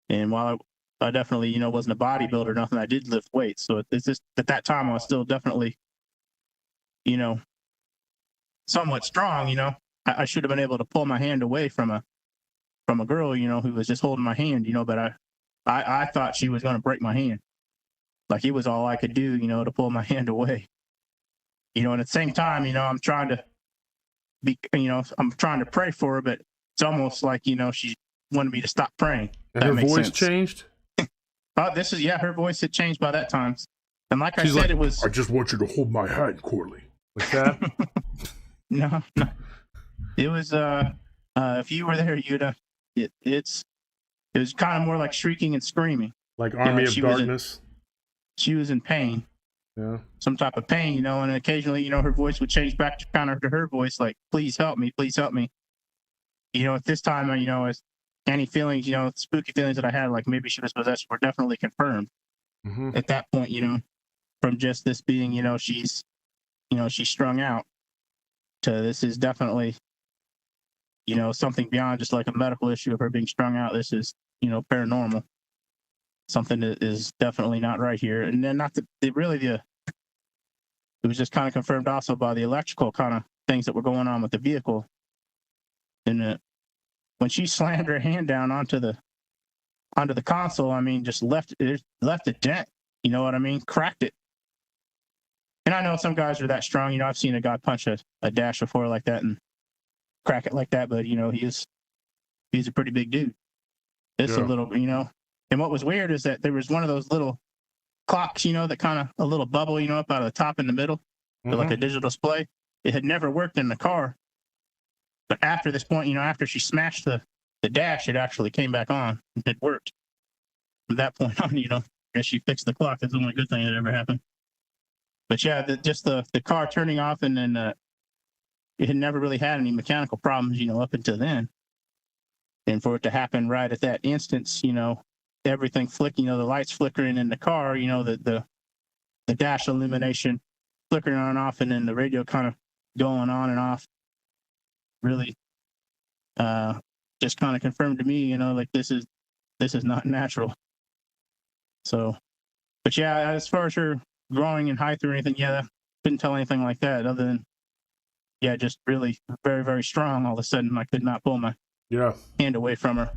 S4: and while I definitely, you know, wasn't a bodybuilder or nothing, I did lift weights. So it's just at that time I was still definitely, you know, somewhat strong. You know, I should have been able to pull my hand away from a girl, you know, who was just holding my hand. You know, but I thought she was going to break my hand. Like it was all I could do, you know, to pull my hand away. You know, and at the same time, you know, I'm trying to I'm trying to pray for her, but it's almost like, you know, she wanted me to stop praying.
S1: And her voice changed?
S4: Her voice had changed by that time. And like
S1: She's
S4: I said,
S1: like,
S4: it was.
S1: I just want you to hold my hand, Corley. Like that?
S4: No. It was, if you were there, you'd, it was kind of more like shrieking and screaming.
S1: Like Army of Darkness?
S4: She was in pain.
S1: Yeah.
S4: Some type of pain, you know, and occasionally, you know, her voice would change back to kind of to her voice, like, please help me, please help me. You know, at this time, you know, as any feelings, you know, spooky feelings that I had, like maybe she was possessed, were definitely confirmed at that point, you know, from just this being, you know, she's strung out, to this is definitely, you know, something beyond just like a medical issue of her being strung out. This is, you know, paranormal. Something that is definitely not right here. And then it was just kind of confirmed also by the electrical kind of things that were going on with the vehicle. And when she slammed her hand down onto the console, I mean, just left a dent. You know what I mean? Cracked it. And I know some guys are that strong. You know, I've seen a guy punch a dash before like that and crack it like that. But you know, he's a pretty big dude. It's a little, you know. And what was weird is that there was one of those little clocks, you know, that kind of a little bubble, you know, up out of the top in the middle, like a digital display. It had never worked in the car. But after this point, you know, after she smashed the dash, it actually came back on. It worked. From that point on, you know, as she fixed the clock, that's the only good thing that ever happened. But yeah, just the car turning off, and then it had never really had any mechanical problems, you know, up until then. And for it to happen right at that instance, you know, everything flickering, you know, the lights flickering in the car, you know, the dash illumination flickering on and off, and then the radio kind of going on and off, really just kind of confirmed to me, you know, like this is not natural. So, but yeah, as far as her growing in height or anything, yeah, couldn't tell anything like that, other than, yeah, just really very, very strong. All of a sudden, I could not pull my hand away from her.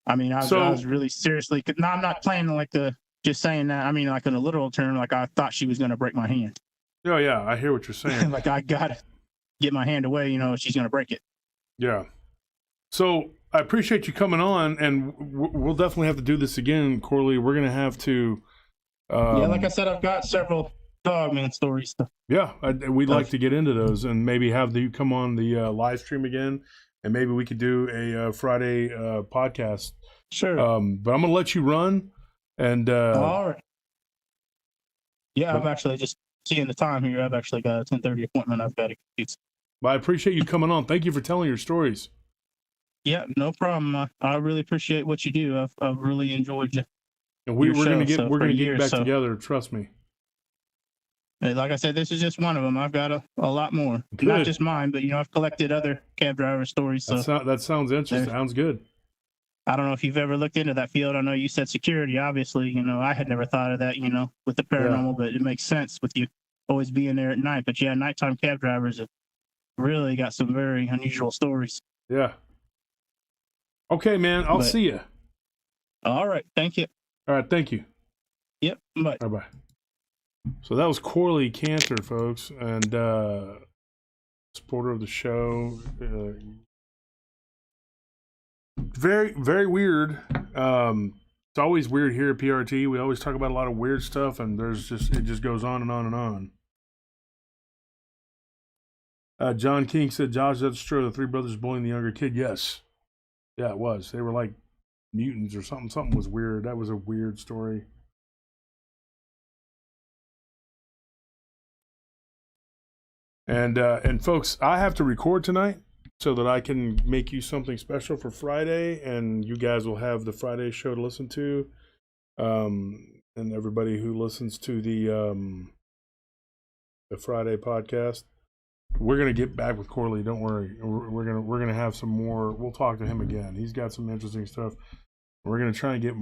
S4: I mean, I was really seriously. No, I'm not playing like just saying that. I mean, like in a literal term, like I thought she was going to break my hand.
S1: Oh, yeah, I hear what you're saying.
S4: Like I got to get my hand away, you know, she's going to break it.
S1: Yeah. So I appreciate you coming on, and we'll definitely have to do this again, Corley. We're going to have to.
S4: Yeah, like I said, I've got several Dogman stories.
S1: Yeah, we'd like to get into those and maybe have you come on the live stream again, and maybe we could do a Friday podcast.
S4: Sure.
S1: But I'm going to let you run. And
S4: all right. Yeah, I'm actually just seeing the time here. I've actually got a 10:30 appointment I've got to get.
S1: Well, I appreciate you coming on. Thank you for telling your stories.
S4: Yeah, no problem. I really appreciate what you do. I've really enjoyed you.
S1: And we're going to get back together. Trust me.
S4: Like I said, this is just one of them. I've got a lot more.
S1: Good.
S4: Not just mine, but, you know, I've collected other cab driver stories. So
S1: that sounds interesting. Sounds good.
S4: I don't know if you've ever looked into that field. I know you said security, obviously. You know, I had never thought of that, you know, with the paranormal, but it makes sense with you always being there at night. But yeah, nighttime cab drivers have really got some very unusual stories.
S1: Yeah. Okay, man. I'll see you.
S4: All right. Thank you.
S1: All right. Thank you.
S4: Yep. Bye.
S1: Bye-bye. So that was Corley Cantor, folks, and supporter of the show. Very, very weird. It's always weird here at PRT. We always talk about a lot of weird stuff, and it just goes on and on and on. John King said, Josh, that's true. The three brothers bullying the younger kid. Yes. Yeah, it was. They were like mutants or something. Something was weird. That was a weird story. And folks, I have to record tonight. so that I can make you something special for Friday, and you guys will have the Friday show to listen to. And everybody who listens to the Friday podcast, we're gonna get back with Corley. Don't worry. We're gonna have some more. We'll talk to him again. He's got some interesting stuff. We're gonna try and get.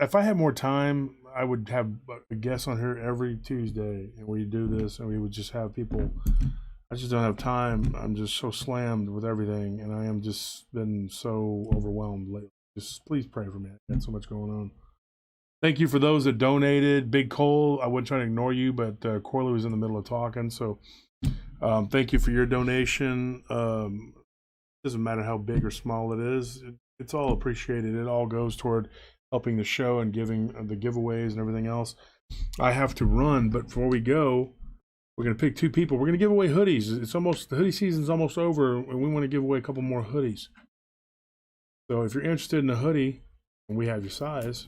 S1: If I had more time, I would have a guest on here every Tuesday, and we do this, and we would just have people. I just don't have time. I'm just so slammed with everything, and I am just been so overwhelmed lately. Just please pray for me. I got so much going on. Thank you for those that donated. Big Cole, I wasn't trying to ignore you, but Corley was in the middle of talking, so thank you for your donation. Doesn't matter how big or small it is. It's all appreciated. It all goes toward helping the show and giving the giveaways and everything else. I have to run, but before we go, we're going to pick 2 people. We're going to give away hoodies. The hoodie season's almost over, and we want to give away a couple more hoodies. So if you're interested in a hoodie, and we have your size,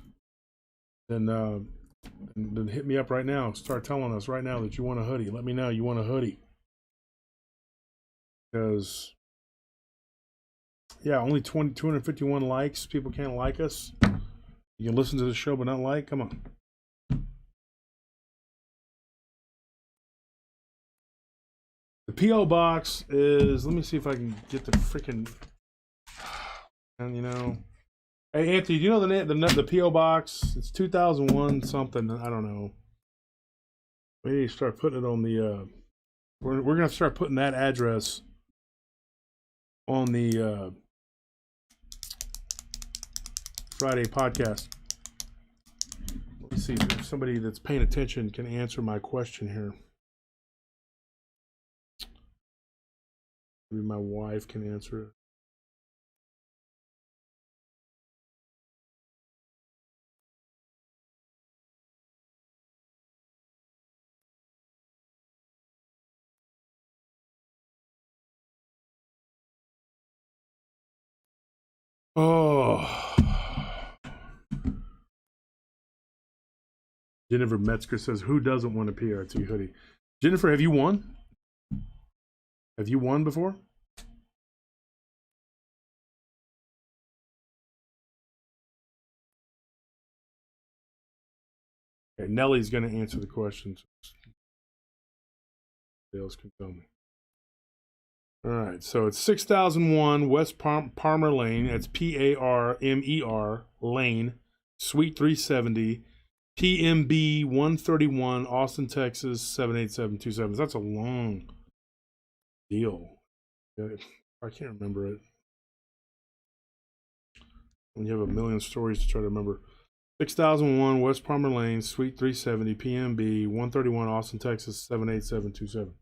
S1: then hit me up right now. Start telling us right now that you want a hoodie. Let me know you want a hoodie. Because, yeah, only 251 likes. People can't like us. You can listen to the show but not like. Come on. The P.O. box is, let me see if I can get the freaking, and you know. Hey, Anthony, do you know the P.O. box? It's 2001 something. I don't know. We need to start putting it on the, we're going to have to start putting that address on the Friday podcast. Let me see if somebody that's paying attention can answer my question here. Maybe my wife can answer it. Oh. Jennifer Metzger says, who doesn't want a PRT hoodie? Jennifer, have you won? Have you won before? Okay, Nellie's going to answer the questions. Nobody else can tell me. All right, so it's 6001 West Palmer Lane. That's Parmer Lane, Suite 370, PMB 131, Austin, Texas 78727. That's a long deal. I can't remember it. When you have a million stories to try to remember. 6001 West Palmer Lane, Suite 370, PMB 131, Austin, Texas 78727.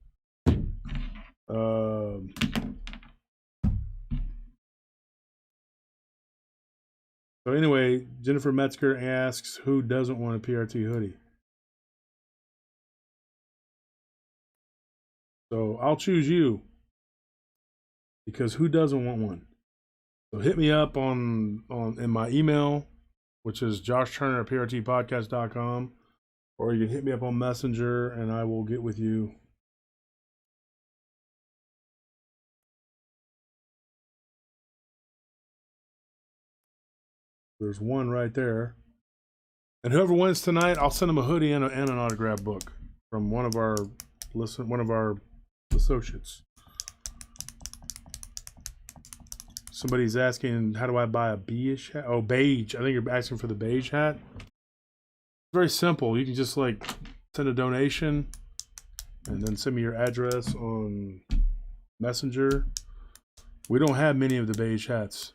S1: So anyway, Jennifer Metzger asks, who doesn't want a PRT hoodie? So I'll choose you, because who doesn't want one? So hit me up on in my email, which is joshturner@prtpodcast.com, or you can hit me up on Messenger and I will get with you. There's one right there. And whoever wins tonight, I'll send them a hoodie and an autograph book from one of our associates. Somebody's asking, how do I buy a beige hat? Oh, beige. I think you're asking for the beige hat. It's very simple. You can just like send a donation and then send me your address on Messenger. We don't have many of the beige hats.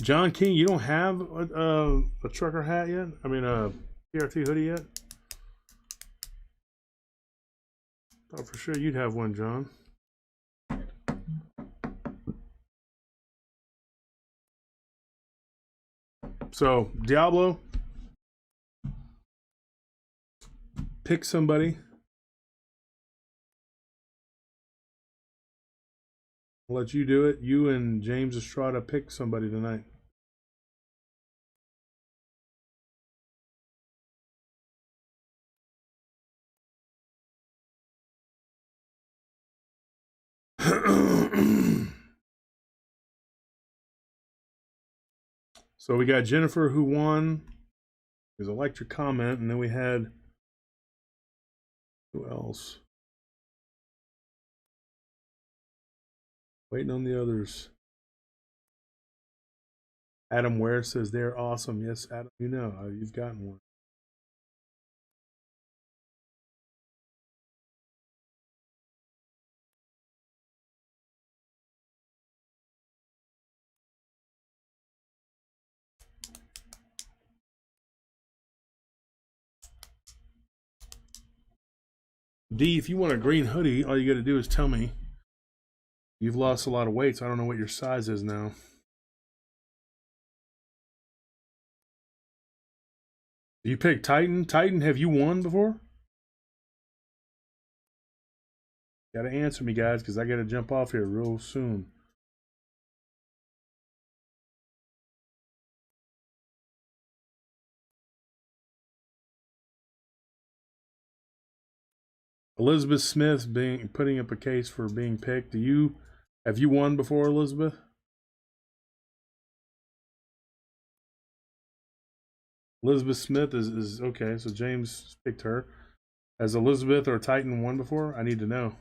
S1: John King, you don't have a trucker hat yet? I mean, a PRT hoodie yet? Thought for sure you'd have one, John. So, Diablo, pick somebody. I'll let you do it. You and James Estrada pick somebody tonight. So we got Jennifer who won. His electric comment, and then we had who else? Waiting on the others. Adam Ware says they're awesome. Yes, Adam, you know you've gotten one. D, if you want a green hoodie, all you got to do is tell me. You've lost a lot of weight, so I don't know what your size is now. You picked Titan. Titan, have you won before? Got to answer me, guys, because I got to jump off here real soon. Elizabeth Smith putting up a case for being picked. Have you won before, Elizabeth? Elizabeth Smith is okay, so James picked her. Has Elizabeth or Titan won before? I need to know.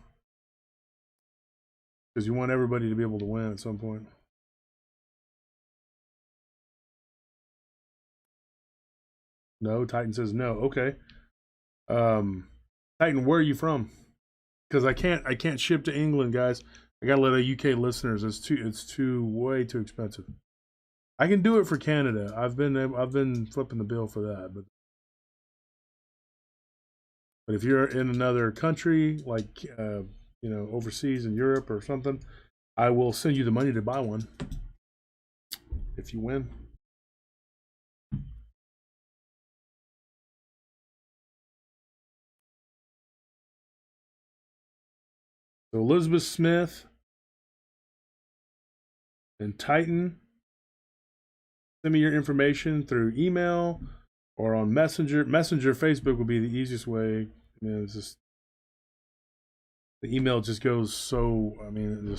S1: Because you want everybody to be able to win at some point. No, Titan says no. Okay. Titan, where are you from? Because I can't ship to England, guys. I gotta let our UK listeners. It's way too expensive. I can do it for Canada. I've been flipping the bill for that, but if you're in another country, like overseas in Europe or something, I will send you the money to buy one if you win. So Elizabeth Smith and Titan, send me your information through email or on Messenger. Messenger, Facebook would be the easiest way. I mean, it's just the email just goes so. I mean,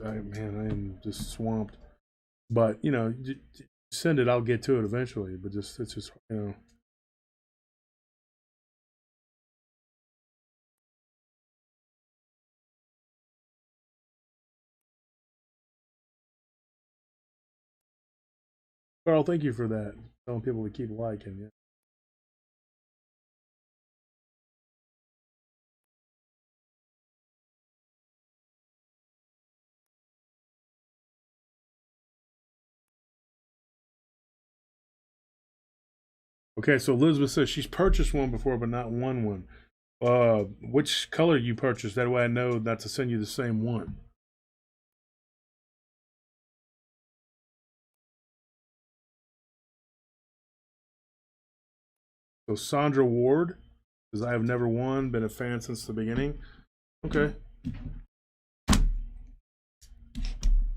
S1: I am just swamped. But send it. I'll get to it eventually. But it's just. Carl, thank you for that. Telling people to keep liking. Yeah. Okay, so Elizabeth says she's purchased one before, but not won one. Which color you purchased? That way I know not to send you the same one. So Sandra Ward, because I have never won, been a fan since the beginning. Okay.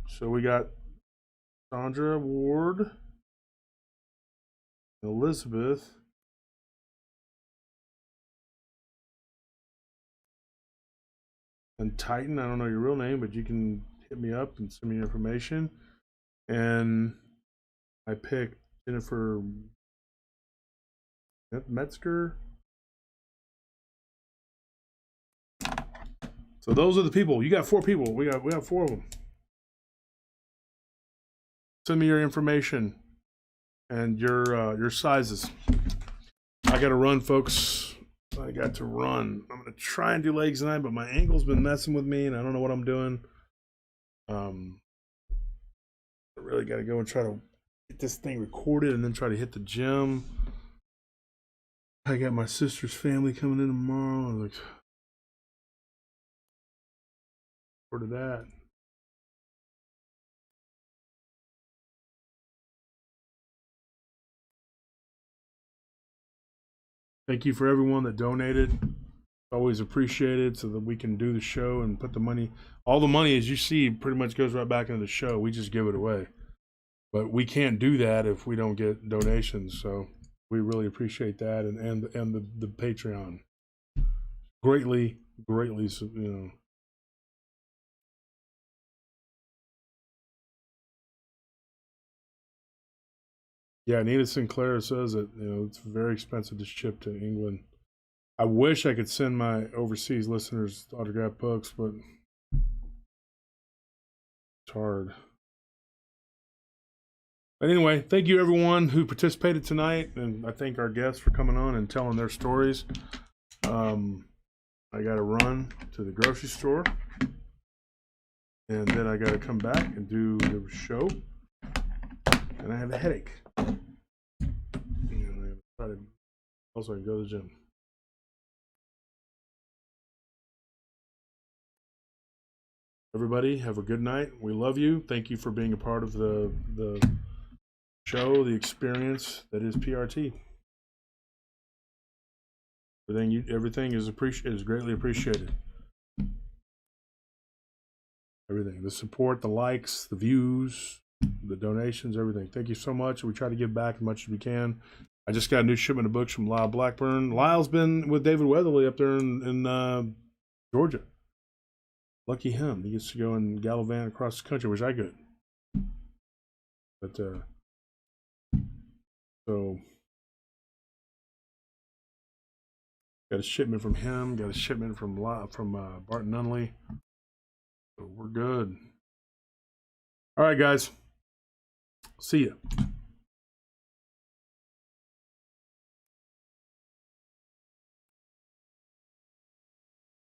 S1: So we got Sandra Ward, Elizabeth, and Titan. I don't know your real name, but you can hit me up and send me your information. And I picked Jennifer Metzger. So those are the people. You got 4 people. We got 4 of them. Send me your information and your sizes. I gotta run, folks. I got to run. I'm gonna try and do legs tonight, but my ankle's been messing with me, and I don't know what I'm doing. I really gotta go and try to get this thing recorded, and then try to hit the gym. I got my sister's family coming in tomorrow. I was like, where to that? Thank you for everyone that donated. Always appreciated, so that we can do the show and put the money. All the money, as you see, pretty much goes right back into the show. We just give it away, but we can't do that if we don't get donations. So we really appreciate that, and the Patreon greatly, Yeah, Nina Sinclair says that it's very expensive to ship to England. I wish I could send my overseas listeners autographed books, but it's hard. But anyway, thank you everyone who participated tonight, and I thank our guests for coming on and telling their stories. I got to run to the grocery store, and then I got to come back and do the show, and I have a headache. And also, I can go to the gym. Everybody, have a good night. We love you. Thank you for being a part of the show, the experience that is PRT. Everything is greatly appreciated. Everything, the support, the likes, the views, the donations, everything. Thank you so much. We try to give back as much as we can. I just got a new shipment of books from Lyle Blackburn. Lyle's been with David Weatherly up there in Georgia. Lucky him. He gets to go and gallivant across the country, which I could. But so got a shipment from him. Got a shipment from Barton Nunley. So we're good. All right, guys. See ya.